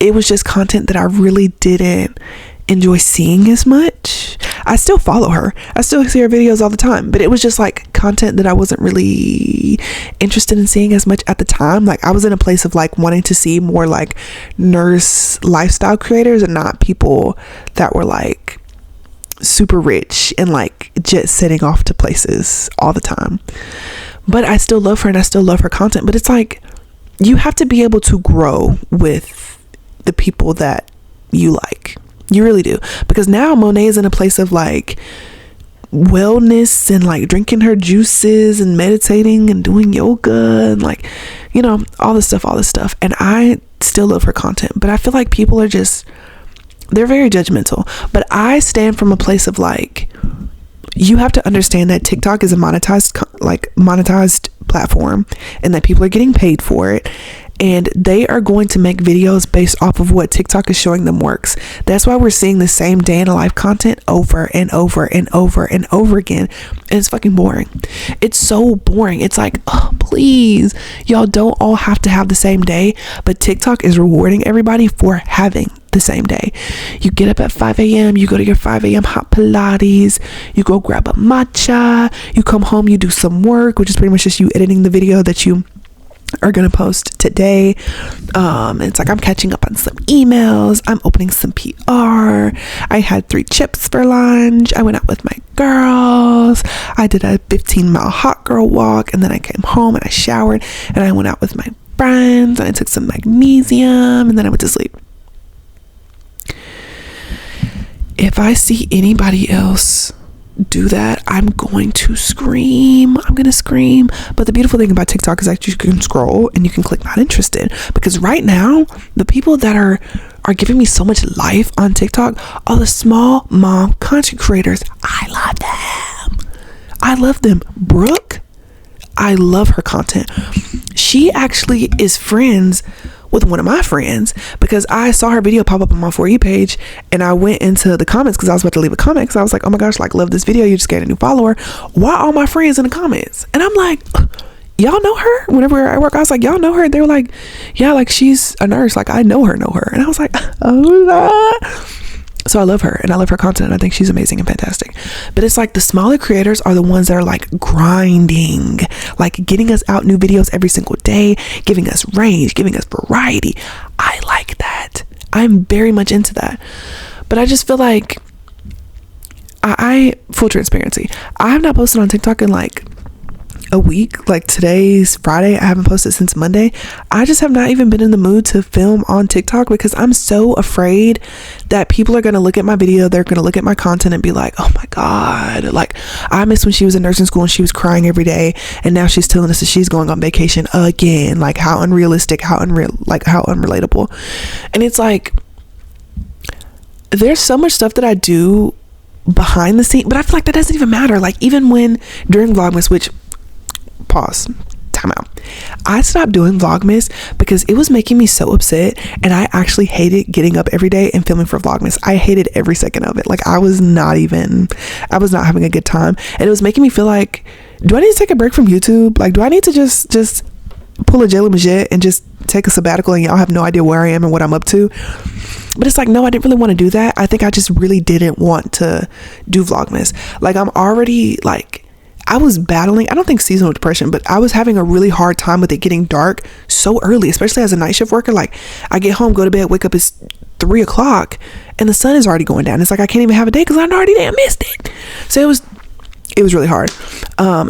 Speaker 1: it was just content that I really didn't enjoy seeing as much. I still follow her, I still see her videos all the time, but it was just like content that I wasn't really interested in seeing as much at the time. Like, I was in a place of like wanting to see more like nurse lifestyle creators, and not people that were like super rich and like jet setting off to places all the time. But I still love her, and I still love her content. But it's like, you have to be able to grow with the people that you like. You really do. Because now Monet is in a place of like wellness and like drinking her juices and meditating and doing yoga and like, all this stuff. And I still love her content, but I feel like people are they're very judgmental. But I stand from a place of like, you have to understand that TikTok is a monetized platform, and that people are getting paid for it, and they are going to make videos based off of what TikTok is showing them works. That's why we're seeing the same day in a life content over and over and over and over again, and it's fucking boring. It's so boring. It's like, oh, please, y'all don't all have to have the same day. But TikTok is rewarding everybody for having the same day. You get up at 5 a.m, you go to your 5 a.m. hot Pilates, you go grab a matcha, you come home, you do some work, which is pretty much just you editing the video that you are gonna post today. It's like, I'm catching up on some emails, I'm opening some PR, I had 3 chips for lunch, I went out with my girls, I did a 15-mile hot girl walk, and then I came home and I showered, and I went out with my friends, and I took some magnesium, and then I went to sleep. If I see anybody else do that, I'm going to scream. I'm gonna scream. But the beautiful thing about TikTok is that you can scroll and you can click not interested, because right now the people that are are giving me so much life on TikTok. All the small mom content creators, I love them. Brooke, I love her content. She actually is friends with one of my friends because I saw her video pop up on my For You page, and I went into the comments because I was about to leave a comment because I was like, oh my gosh, like, love this video, you just get a new follower. Why all my friends in the comments? And I'm like, y'all know her? Whenever we were at work, I was like, y'all know her? They were like, yeah, like, she's a nurse, like, I know her. And I was like, oh no. So I love her and I love her content, and I think she's amazing and fantastic. But it's like the smaller creators are the ones that are like grinding, like getting us out new videos every single day, giving us range, giving us variety. I like that. I'm very much into that. But I just feel like I full transparency, I have not posted on TikTok in like a week. Like, today's Friday, I haven't posted since Monday. I just have not even been in the mood to film on TikTok because I'm so afraid that people are going to look at my video, they're going to look at my content and be like, oh my god, like, I miss when she was in nursing school and she was crying every day, and now she's telling us that she's going on vacation again. Like, how unrealistic, how unrelatable. And it's like, there's so much stuff that I do behind the scene, but I feel like that doesn't even matter. Like, even when during Vlogmas, which, pause, time out, I stopped doing Vlogmas because it was making me so upset, and I actually hated getting up every day and filming for Vlogmas. I hated every second of it. Like, I was not having a good time, and it was making me feel like, do I need to take a break from YouTube? Like, do I need to just pull a Jelly Majette and just take a sabbatical and y'all have no idea where I am and what I'm up to? But it's like, no, I didn't really want to do that. I think I just really didn't want to do Vlogmas. Like, I'm already like, I was battling, I don't think seasonal depression, but I was having a really hard time with it getting dark so early, especially as a night shift worker. Like, I get home, go to bed, wake up, it's 3:00 and the sun is already going down. It's like, I can't even have a day because I already damn missed it. So it was really hard.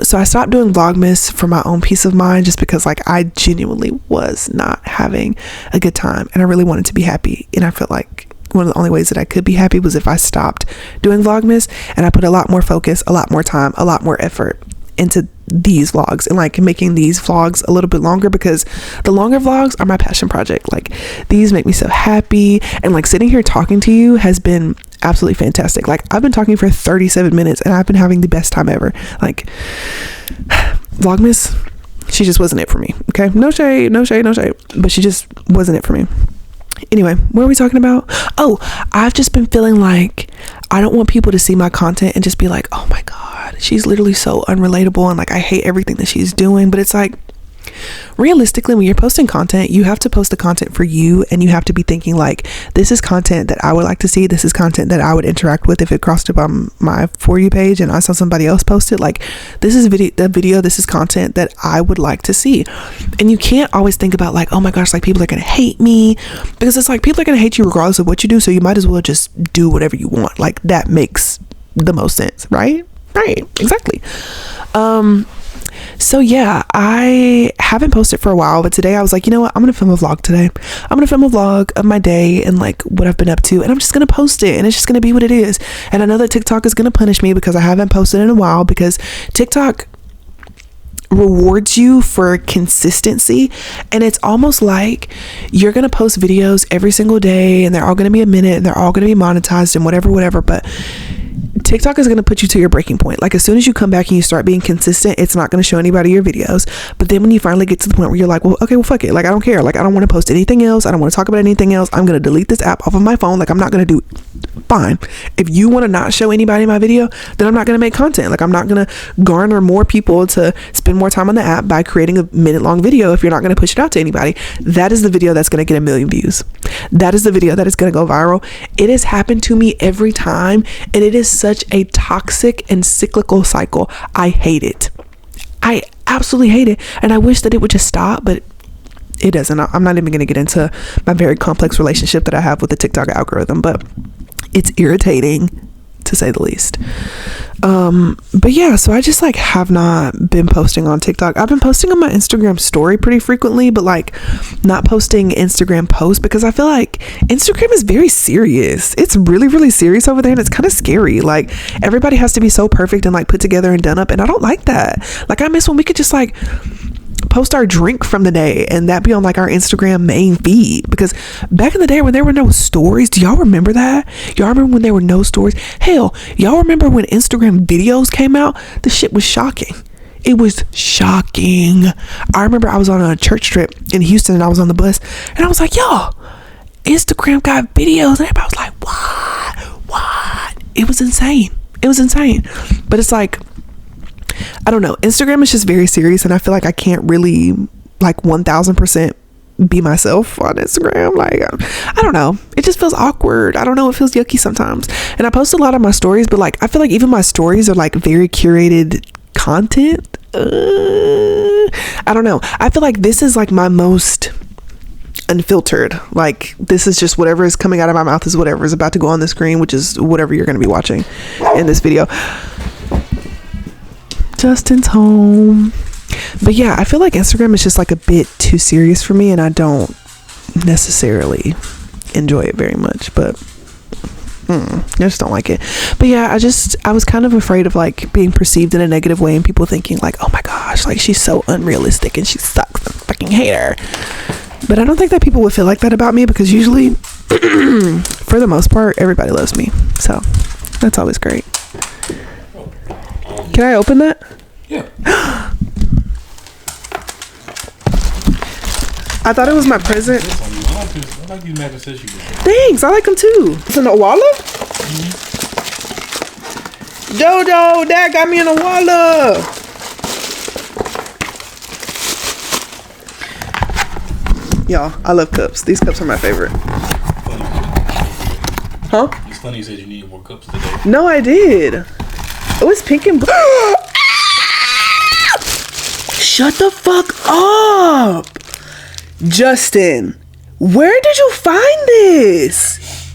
Speaker 1: So I stopped doing Vlogmas for my own peace of mind, just because like I genuinely was not having a good time and I really wanted to be happy. And I felt like one of the only ways that I could be happy was if I stopped doing Vlogmas and I put a lot more focus, a lot more time, a lot more effort into these vlogs and like making these vlogs a little bit longer, because the longer vlogs are my passion project. Like, these make me so happy, and like sitting here talking to you has been absolutely fantastic. Like, I've been talking for 37 minutes and I've been having the best time ever. Like, Vlogmas, she just wasn't it for me. Okay, no shade, but she just wasn't it for me. Anyway, what are we talking about? Oh, I've just been feeling like I don't want people to see my content and just be like, oh my god, she's literally so unrelatable and like I hate everything that she's doing. But it's like, realistically, when you're posting content, you have to post the content for you, and you have to be thinking like, this is content that I would like to see, this is content that I would interact with if it crossed up on my For You page and I saw somebody else post it. Like, this is this is content that I would like to see. And you can't always think about like, oh my gosh, like people are gonna hate me, because it's like, people are gonna hate you regardless of what you do, so you might as well just do whatever you want. Like, that makes the most sense, right? Exactly. So yeah, I haven't posted for a while, but today I was like, you know what, I'm gonna film a vlog today. I'm gonna film a vlog of my day and like what I've been up to, and I'm just gonna post it, and it's just gonna be what it is. And I know that TikTok is gonna punish me because I haven't posted in a while, because TikTok rewards you for consistency, and it's almost like you're gonna post videos every single day and they're all gonna be a minute and they're all gonna be monetized and whatever, but TikTok is going to put you to your breaking point. Like, as soon as you come back and you start being consistent, it's not going to show anybody your videos. But then when you finally get to the point where you're like, well, okay, well, fuck it. Like, I don't care. Like, I don't want to post anything else. I don't want to talk about anything else. I'm going to delete this app off of my phone. Like, I'm not going to do fine. If you want to not show anybody my video, then I'm not going to make content. Like, I'm not going to garner more people to spend more time on the app by creating a minute-long video if you're not going to push it out to anybody. That is the video that's going to get 1 million views. That is the video that is going to go viral. It has happened to me every time, and it is such a toxic and cyclical cycle. I hate it. I absolutely hate it, and I wish that it would just stop, but it doesn't. I'm not even going to get into my very complex relationship that I have with the TikTok algorithm, but it's irritating to say the least. But yeah, so I just like have not been posting on TikTok. I've been posting on my Instagram story pretty frequently, but like not posting Instagram posts, because I feel like Instagram is very serious. It's really, really serious over there, and it's kind of scary. Like, everybody has to be so perfect and like put together and done up, and I don't like that. Like, I miss when we could just like post our drink from the day, and that be on like our Instagram main feed. Because back in the day when there were no stories, do y'all remember that? Y'all remember when there were no stories? Hell, y'all remember when Instagram videos came out? The shit was shocking. It was shocking. I remember I was on a church trip in Houston, and I was on the bus, and I was like, yo, Instagram got videos, and everybody was like, what? It was insane. But it's like, I don't know, Instagram is just very serious, and I feel like I can't really like 1000% be myself on Instagram. Like, I don't know, it just feels awkward. I don't know, it feels yucky sometimes. And I post a lot on my stories, but like I feel like even my stories are like very curated content. I don't know, I feel like this is like my most unfiltered. Like, this is just whatever is coming out of my mouth is whatever is about to go on the screen, which is whatever you're going to be watching in this video. Justin's home. But yeah, I feel like Instagram is just like a bit too serious for me, and I don't necessarily enjoy it very much. But I just don't like it. But yeah, I was kind of afraid of like being perceived in a negative way, and people thinking like, oh my gosh, like she's so unrealistic and she sucks, I fucking hate her. But I don't think that people would feel like that about me, because usually for the most part everybody loves me, so that's always great. Can I open that?
Speaker 2: Yeah.
Speaker 1: I thought it was my present.
Speaker 2: I like these mattress tissue.
Speaker 1: Thanks, I like them too. It's an Owala? Jojo, Dad got me an Owala. Y'all, I love cups. These cups are my favorite. Huh?
Speaker 2: It's funny you said you needed more cups today.
Speaker 1: No, I did. Oh, it's pink and blue. Shut the fuck up. Justin, where did you find this?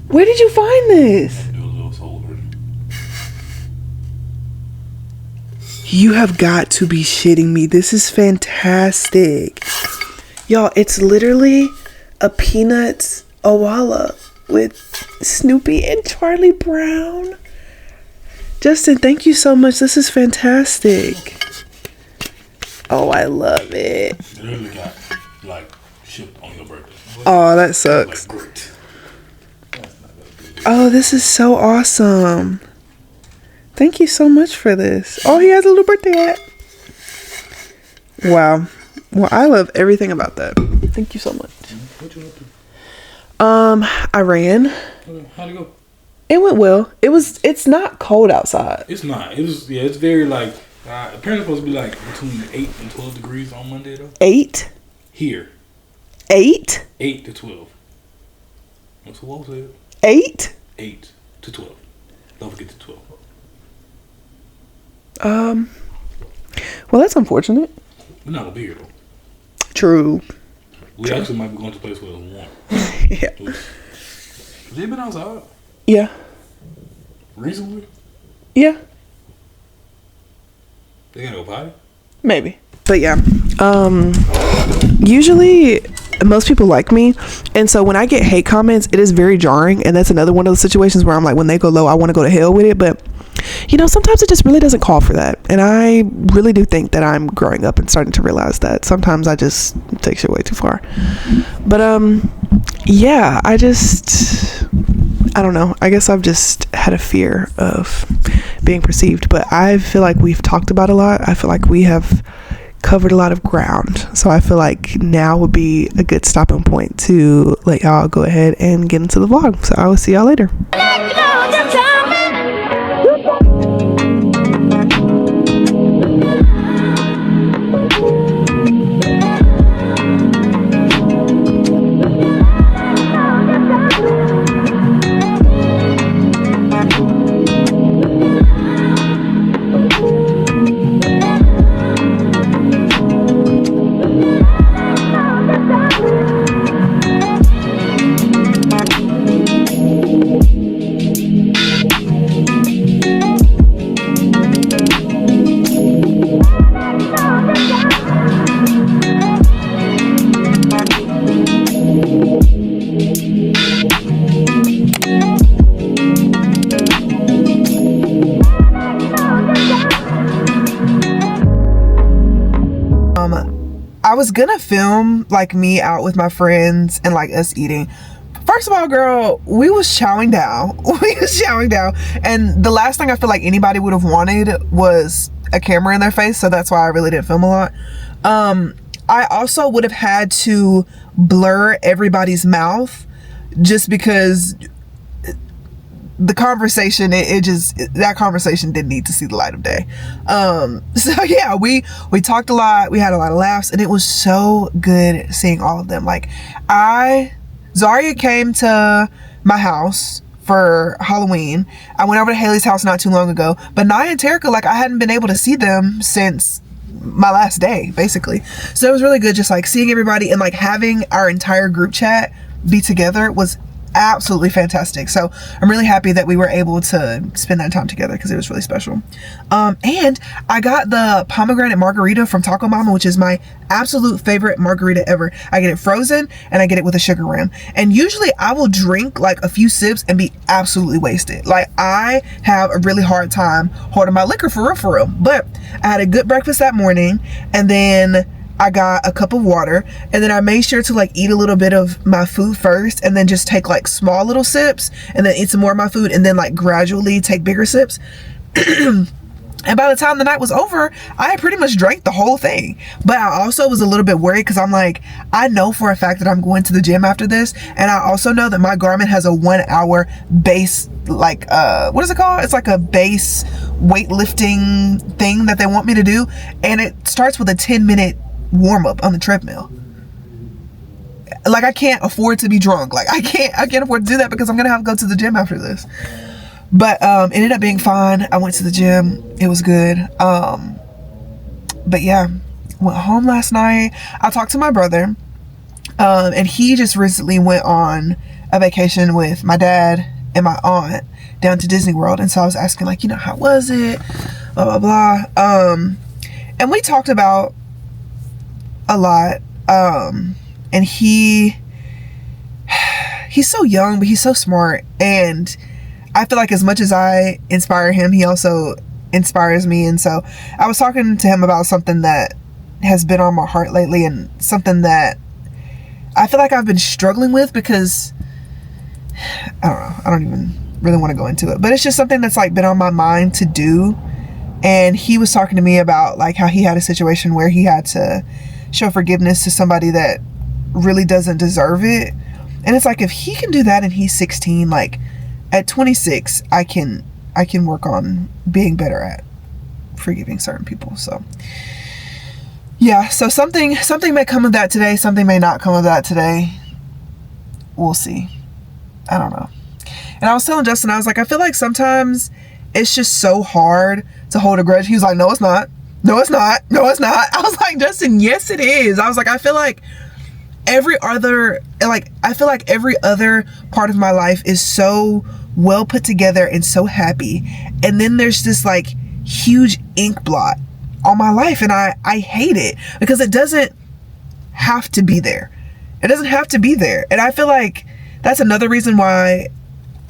Speaker 1: Where did you find this? You have got to be shitting me. This is fantastic. Y'all, it's literally a Peanuts Owala with Snoopy and Charlie Brown. Justin, thank you so much. This is fantastic. Oh, I love it.
Speaker 2: It literally got like shipped on your birthday.
Speaker 1: Oh, that sucks.
Speaker 2: Like, great.
Speaker 1: Oh, this is so awesome. Thank you so much for this. Oh, he has a little birthday hat. Wow. Well, I love everything about that. Thank you so much.
Speaker 2: What you up to?
Speaker 1: I ran.
Speaker 2: How'd it go?
Speaker 1: It went well. It's not cold outside.
Speaker 2: It's not. It's very like, apparently it's supposed to be like between 8 and 12 degrees on Monday though.
Speaker 1: 8?
Speaker 2: Here.
Speaker 1: 8?
Speaker 2: 8 to 12. That's what I said.
Speaker 1: 8?
Speaker 2: 8 to 12. Don't forget the 12.
Speaker 1: Well, that's unfortunate.
Speaker 2: We're not gonna be here though.
Speaker 1: True.
Speaker 2: We actually might be going to a place where it's warm.
Speaker 1: Yeah.
Speaker 2: Have you been outside?
Speaker 1: Yeah.
Speaker 2: Recently?
Speaker 1: Yeah.
Speaker 2: They gotta go potty?
Speaker 1: Maybe. But yeah. Usually most people like me, and so when I get hate comments, it is very jarring, and that's another one of those situations where I'm like, when they go low, I want to go to hell with it. But you know, sometimes it just really doesn't call for that, and I really do think that I'm growing up and starting to realize that sometimes I just take shit way too far. But yeah, I don't know, I guess I've just had a fear of being perceived, but I feel like we've talked about a lot. I feel like we have covered a lot of ground, so I feel like now would be a good stopping point to let y'all go ahead and get into the vlog. So I will see y'all later. I was gonna film like me out with my friends and like us eating. First of all, girl, we was chowing down. And the last thing I feel like anybody would have wanted was a camera in their face. So that's why I really didn't film a lot. I also would have had to blur everybody's mouth just because the conversation, that conversation didn't need to see the light of day. So yeah, we talked a lot. We had a lot of laughs, and it was so good seeing all of them. Like, Zaria came to my house for Halloween. I went over to Haley's house not too long ago, but Naya and Terica, like, I hadn't been able to see them since my last day, basically. So it was really good just like seeing everybody, and like having our entire group chat be together was absolutely fantastic. So I'm really happy that we were able to spend that time together because it was really special. And I got the pomegranate margarita from Taco Mama, which is my absolute favorite margarita ever. I get it frozen and I get it with a sugar rim. And usually I will drink like a few sips and be absolutely wasted. Like, I have a really hard time holding my liquor for real. But I had a good breakfast that morning, and then I got a cup of water, and then I made sure to like eat a little bit of my food first, and then just take like small little sips, and then eat some more of my food, and then like gradually take bigger sips. And by the time the night was over, I had pretty much drank the whole thing. But I also was a little bit worried because I'm like, I know for a fact that I'm going to the gym after this, and I also know that my Garmin has a 1 hour base, like what is it called? It's like a base weightlifting thing that they want me to do, and it starts with a 10-minute warm-up on the treadmill. Like, I can't afford to be drunk. Like, I can't afford to do that because I'm gonna have to go to the gym after this. But it ended up being fine. I went to the gym. It was good. But yeah, went home last night. I talked to my brother, and he just recently went on a vacation with my dad and my aunt down to Disney World. And so I was asking, like, how was it? Blah, blah, blah. And we talked about a lot. And he's so young, but he's so smart. And I feel like as much as I inspire him, he also inspires me. And so I was talking to him about something that has been on my heart lately, and something that I feel like I've been struggling with because I don't know. I don't even really want to go into it, but it's just something that's like been on my mind to do. And he was talking to me about like how he had a situation where he had to show forgiveness to somebody that really doesn't deserve it. And it's like, if he can do that and he's 16, like at 26, I can work on being better at forgiving certain people. So yeah, so something may come of that today, something may not come of that today. We'll see. I don't know. And I was telling Justin, I was like, I feel like sometimes it's just so hard to hold a grudge. He was like, no, it's not. No, it's not. No, it's not. I was like, Justin, yes, it is. I was like, I feel like every other part of my life is so well put together and so happy. And then there's this like huge ink blot on my life. And I hate it because it doesn't have to be there. It doesn't have to be there. And I feel like that's another reason why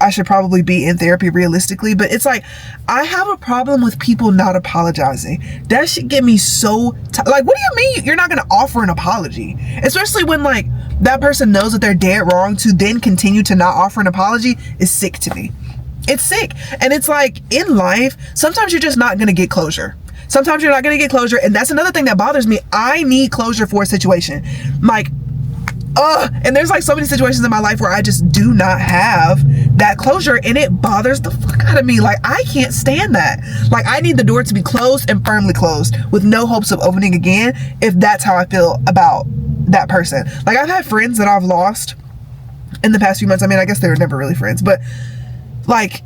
Speaker 1: I should probably be in therapy realistically. But it's like, I have a problem with people not apologizing. That should get me so like, what do you mean you're not going to offer an apology? Especially when like that person knows that they're dead wrong, to then continue to not offer an apology is sick to me. It's sick. And it's like, in life, sometimes you're just not going to get closure. Sometimes you're not going to get closure. And that's another thing that bothers me. I need closure for a situation. Like, and there's like so many situations in my life where I just do not have that closure, and it bothers the fuck out of me. Like, I can't stand that. Like, I need the door to be closed and firmly closed with no hopes of opening again, if that's how I feel about that person. Like, I've had friends that I've lost in the past few months. I mean, I guess they were never really friends, but like,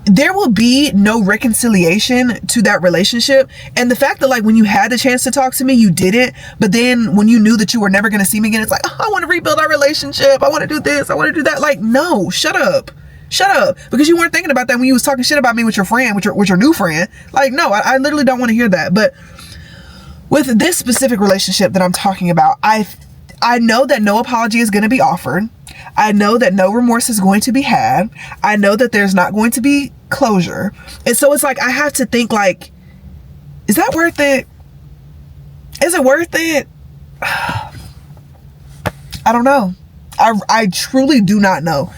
Speaker 1: there will be no reconciliation to that relationship. And the fact that like when you had the chance to talk to me, you didn't, but then when you knew that you were never going to see me again, it's like, oh, I want to rebuild our relationship. I want to do this. I want to do that. Like, no, shut up, because you weren't thinking about that when you was talking shit about me with your friend, with your new friend. Like, no, I literally don't want to hear that. But with this specific relationship that I'm talking about, I know that no apology is going to be offered. I know that no remorse is going to be had. I know that there's not going to be closure. And so it's like, I have to think like, is that worth it? Is it worth it? I don't know. I truly do not know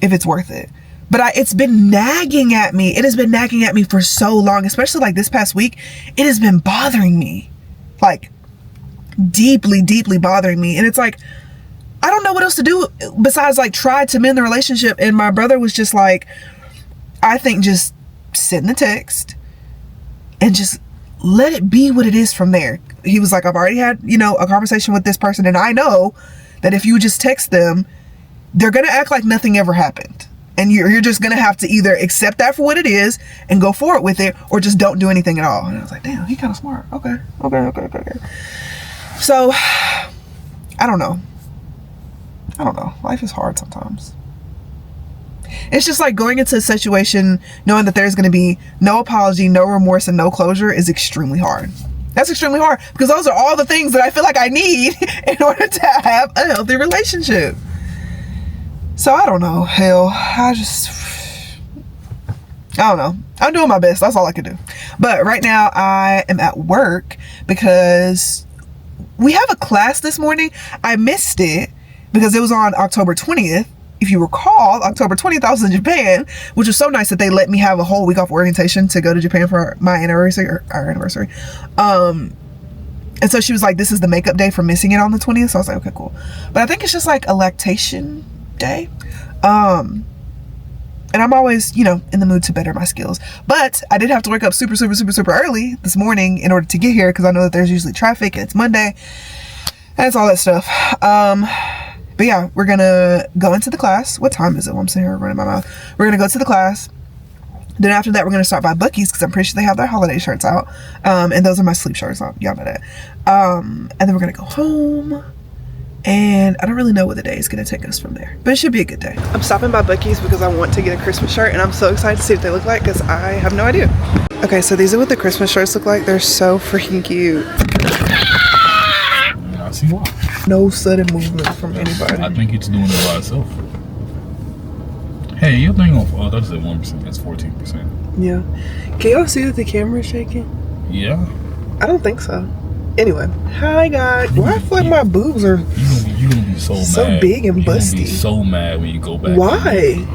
Speaker 1: if it's worth it. But it's been nagging at me. It has been nagging at me for so long, especially like this past week. It has been bothering me, like deeply, deeply bothering me. And it's like, I don't know what else to do besides like try to mend the relationship. And my brother was just like, I think just send the text and just let it be what it is from there. He was like, I've already had, a conversation with this person, and I know that if you just text them, they're going to act like nothing ever happened. And you're just going to have to either accept that for what it is and go forward with it, or just don't do anything at all. And I was like, damn, he kind of smart. Okay. So, I don't know. Life is hard sometimes. It's just like going into a situation knowing that there's going to be no apology, no remorse, and no closure is extremely hard. That's extremely hard because those are all the things that I feel like I need in order to have a healthy relationship. So I don't know. Hell, I don't know. I'm doing my best. That's all I can do. But right now I am at work because we have a class this morning. I missed it because it was on October 20th. If you recall, October 20th, I was in Japan, which was so nice that they let me have a whole week off orientation to go to Japan for my anniversary, or our anniversary. And so she was like, this is the makeup day for missing it on the 20th. So I was like, okay, cool. But I think it's just like a lactation day. And I'm always, in the mood to better my skills. But I did have to wake up super early this morning in order to get here because I know that there's usually traffic and it's Monday. And it's all that stuff. But yeah, we're gonna go into the class. What time is it? Well, I'm sitting here running my mouth. We're gonna go to the class. Then after that, we're gonna stop by Buc-ee's because I'm pretty sure they have their holiday shirts out. And those are my sleep shirts. Y'all know that. And then we're gonna go home. And I don't really know where the day is gonna take us from there, but it should be a good day. I'm stopping by Buc-ee's because I want to get a Christmas shirt, and I'm so excited to see what they look like because I have no idea. Okay, so these are what the Christmas shirts look like. They're so freaking cute.
Speaker 2: I see why.
Speaker 1: No sudden movement from anybody.
Speaker 2: I think it's doing it by itself. Hey, your thing on, oh, that's at 1%. That's 14%.
Speaker 1: Yeah. Can y'all see that the camera is shaking?
Speaker 2: Yeah.
Speaker 1: I don't think so. Anyway, hi guys. Why I feel like my boobs are
Speaker 2: you're gonna be so mad.
Speaker 1: Big and busty.
Speaker 2: You're gonna be so mad when you go back.
Speaker 1: Why?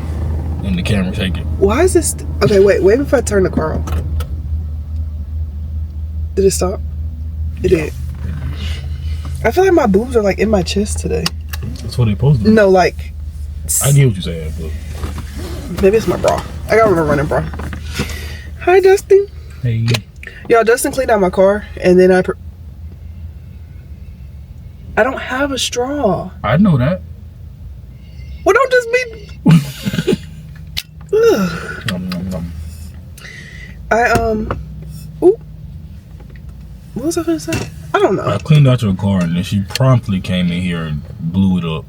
Speaker 2: And the camera shaking.
Speaker 1: Why is this? Okay, wait if I turn the car on. Did it stop? It did. I feel like my boobs are like in my chest today.
Speaker 2: That's what they supposed to do.
Speaker 1: No, like.
Speaker 2: I get what you're saying, but
Speaker 1: maybe it's my bra. I got a running bra. Hi, Dustin.
Speaker 2: Hey.
Speaker 1: Y'all, Dustin cleaned out my car, and then I don't have a straw.
Speaker 2: I know that.
Speaker 1: Well, don't just be. Ooh. What was I gonna say? I don't know.
Speaker 2: I cleaned out your car, and then she promptly came in here and blew it up.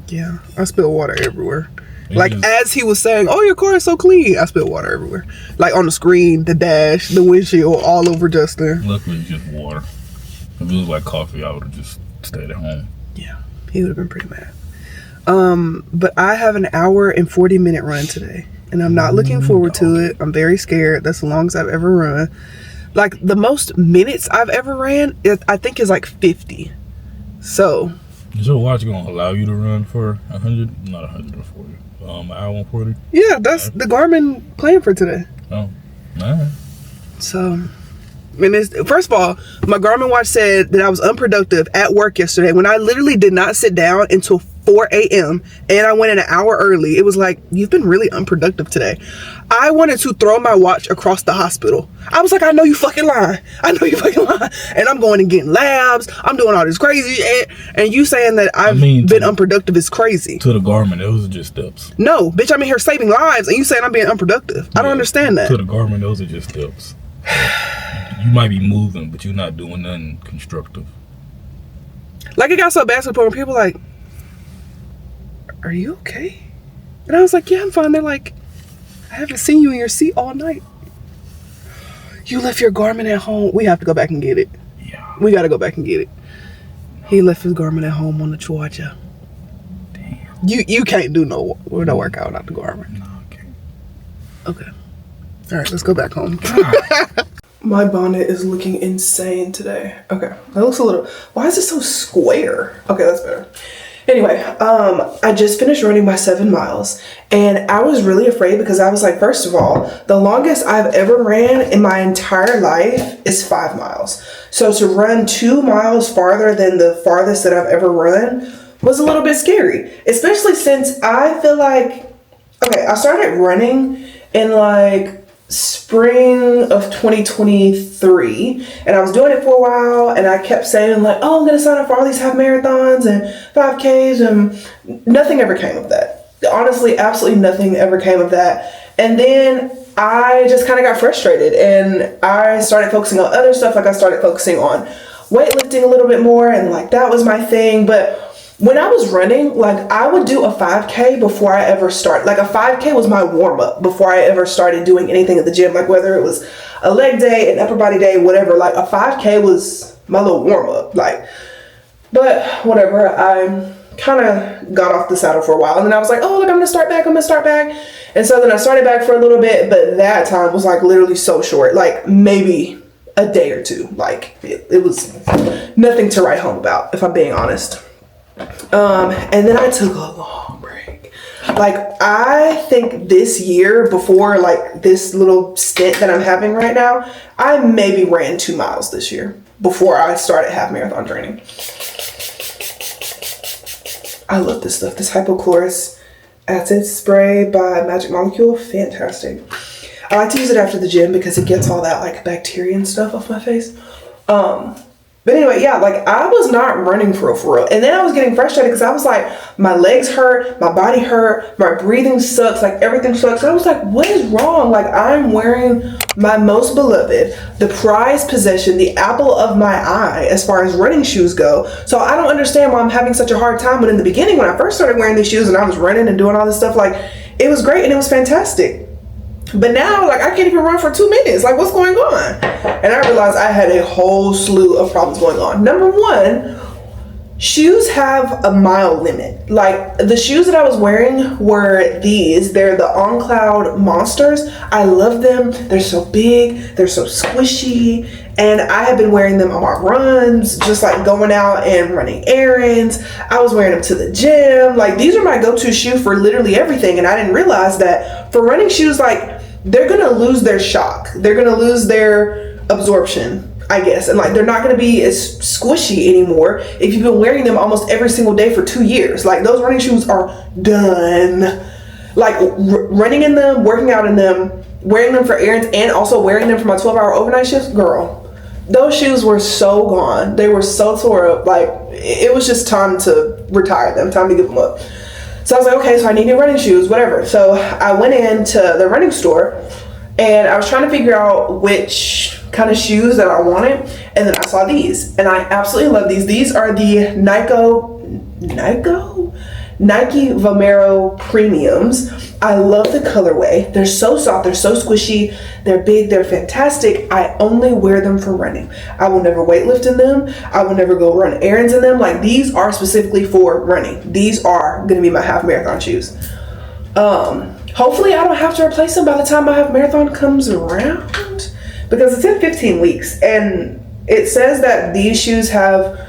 Speaker 1: Yeah, I spilled water everywhere.
Speaker 2: It's
Speaker 1: like, as he was saying, oh, your car is so clean, I spilled water everywhere. Like, on the screen, the dash, the windshield, all over Justin.
Speaker 2: Luckily, it's just water. If it was like coffee, I would have just stayed at home.
Speaker 1: Yeah, he would have been pretty mad. But I have an hour and 40-minute run today, and I'm not looking forward to it. I'm very scared. That's the longest I've ever run. Like, the most minutes I've ever ran, I think, is like 50. So.
Speaker 2: Is your watch going to allow you to run for 100? Not 140. Hour 140?
Speaker 1: Yeah, that's the Garmin plan for today.
Speaker 2: Oh, alright.
Speaker 1: So, first of all, my Garmin watch said that I was unproductive at work yesterday when I literally did not sit down until 4 a.m. and I went in an hour early. It was like, you've been really unproductive today. I wanted to throw my watch across the hospital. I was like, I know you fucking lying. And I'm going and getting labs. I'm doing all this crazy shit. And you saying that I've been unproductive is crazy.
Speaker 2: To the Garmin, those are just steps.
Speaker 1: No, bitch, I'm in here saving lives and you saying I'm being unproductive. I don't understand that.
Speaker 2: To the Garmin, those are just steps. You might be moving, but you're not doing nothing constructive.
Speaker 1: Like, it got so bad to the point where people were like, are you okay? And I was like, yeah, I'm fine. They're like, I haven't seen you in your seat all night. You left your Garmin at home. We have to go back and get it.
Speaker 2: Yeah.
Speaker 1: We got to go back and get it. No. He left his Garmin at home on the charger.
Speaker 2: Damn.
Speaker 1: You can't do no workout without the Garmin.
Speaker 2: No, I can't.
Speaker 1: Okay. All right, let's go back home. My bonnet is looking insane today. Okay, that looks a little, why is it so square? Okay, that's better. Anyway, I just finished running my 7 miles, and I was really afraid because I was like, first of all, the longest I've ever ran in my entire life is 5 miles. So to run 2 miles farther than the farthest that I've ever run was a little bit scary, especially since I feel like, okay, I started running in like spring of 2023, and I was doing it for a while, and I kept saying like, oh, I'm gonna sign up for all these half marathons and 5Ks, and nothing ever came of that. Honestly, absolutely nothing ever came of that. And then I just kind of got frustrated, and I started focusing on other stuff. Like I started focusing on weightlifting a little bit more, and like that was my thing. But when I was running, like I would do a 5K before I ever start. Like a 5K was my warm up before I ever started doing anything at the gym. Like whether it was a leg day, an upper body day, whatever, like a 5K was my little warm up. Like, but whatever, I kind of got off the saddle for a while, and then I was like, oh, look, I'm gonna start back. And so then I started back for a little bit, but that time was like literally so short, like maybe a day or two. Like it was nothing to write home about, if I'm being honest. And then I took a long break. Like I think this year, before like this little stint that I'm having right now, I maybe ran 2 miles this year before I started half marathon training. I love this stuff. This hypochlorous acid spray by Magic Molecule, fantastic. I like to use it after the gym because it gets all that like bacteria and stuff off my face. But anyway, yeah, like I was not running for real. And then I was getting frustrated because I was like, my legs hurt, my body hurt, my breathing sucks, like everything sucks. And I was like, what is wrong? Like I'm wearing my most beloved, the prized possession, the apple of my eye as far as running shoes go. So I don't understand why I'm having such a hard time. But in the beginning, when I first started wearing these shoes and I was running and doing all this stuff, like it was great and it was fantastic. But now, like, I can't even run for 2 minutes. Like, what's going on? And I realized I had a whole slew of problems going on. Number one, shoes have a mile limit. Like, the shoes that I was wearing were these. They're the On Cloud Monsters. I love them. They're so big. They're so squishy. And I have been wearing them on my runs, just like going out and running errands. I was wearing them to the gym. Like, these are my go-to shoe for literally everything. And I didn't realize that for running shoes, like, they're going to lose their shock. They're going to lose their absorption, I guess. And like, they're not going to be as squishy anymore if you've been wearing them almost every single day for 2 years. Like, those running shoes are done. Like, running in them, working out in them, wearing them for errands, and also wearing them for my 12-hour overnight shifts, girl, those shoes were so gone. They were so tore up. Like, it was just time to retire them, time to give them up. So I was like, okay, so I need new running shoes, whatever. So I went into the running store and I was trying to figure out which kind of shoes that I wanted. And then I saw these and I absolutely love these. These are the Nike Vomero Premiums. I love the colorway. They're so soft, they're so squishy, they're big, they're fantastic. I only wear them for running. I will never weightlift in them. I will never go run errands in them. Like, these are specifically for running. These are gonna be my half marathon shoes. Hopefully I don't have to replace them by the time my half marathon comes around, because it's in 15 weeks and it says that these shoes have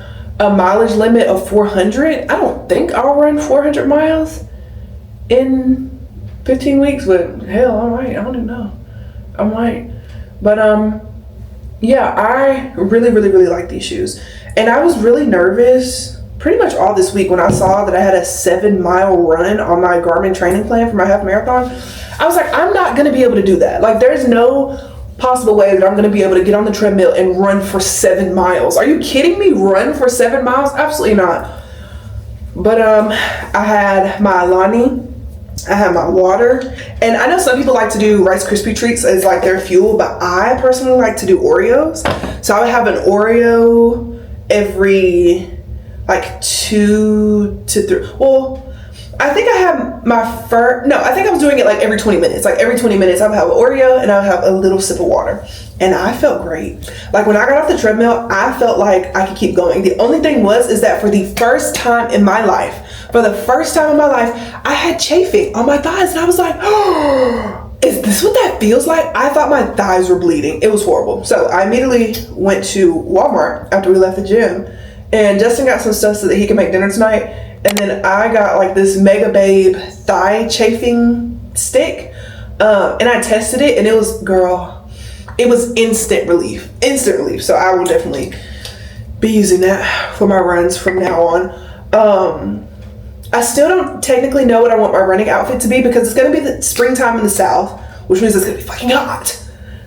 Speaker 1: a mileage limit of 400. I don't think I'll run 400 miles in 15 weeks, but hell, I might. I don't even know. I might. But yeah, I really like these shoes. And I was really nervous pretty much all this week when I saw that I had a 7-mile run on my Garmin training plan for my half marathon. I was like, I'm not gonna be able to do that. Like, there's no possible way that I'm gonna be able to get on the treadmill and run for 7 miles. Are you kidding me? Run for 7 miles? Absolutely not. But I had my Alani, I had my water, and I know some people like to do Rice Krispie treats as like their fuel, but I personally like to do Oreos. So I would have an Oreo every like 2 to 3. Well, I think I have I think I was doing it like every 20 minutes. Like every 20 minutes I would have an Oreo and I would have a little sip of water. And I felt great. Like, when I got off the treadmill, I felt like I could keep going. The only thing is that for the first time in my life, I had chafing on my thighs. And I was like, oh, is this what that feels like? I thought my thighs were bleeding. It was horrible. So I immediately went to Walmart after we left the gym, and Justin got some stuff so that he can make dinner tonight. And then I got like this Mega Babe thigh chafing stick, and I tested it, and it was, girl, it was instant relief. So I will definitely be using that for my runs from now on. I still don't technically know what I want my running outfit to be, because it's going to be the springtime in the South, which means it's going to be fucking hot.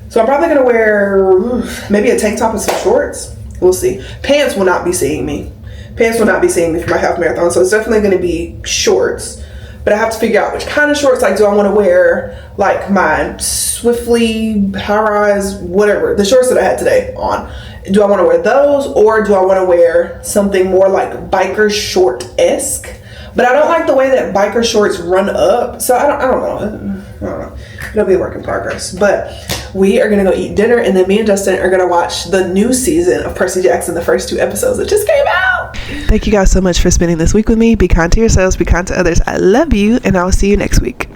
Speaker 1: So I'm probably going to wear maybe a tank top and some shorts. We'll see. Pants will not be seeing me. For my half marathon. So it's definitely going to be shorts. But I have to figure out which kind of shorts. Like, do I want to wear like my Swiftly high-rise, whatever, the shorts that I had today on? Do I want to wear those, or do I want to wear something more like biker short-esque? But I don't like the way that biker shorts run up. So I don't know. It'll be a work in progress. But we are going to go eat dinner, and then me and Justin are going to watch the new season of Percy Jackson, the first 2 episodes that just came out. Thank you guys so much for spending this week with me. Be kind to yourselves, be kind to others. I love you, and I will see you next week.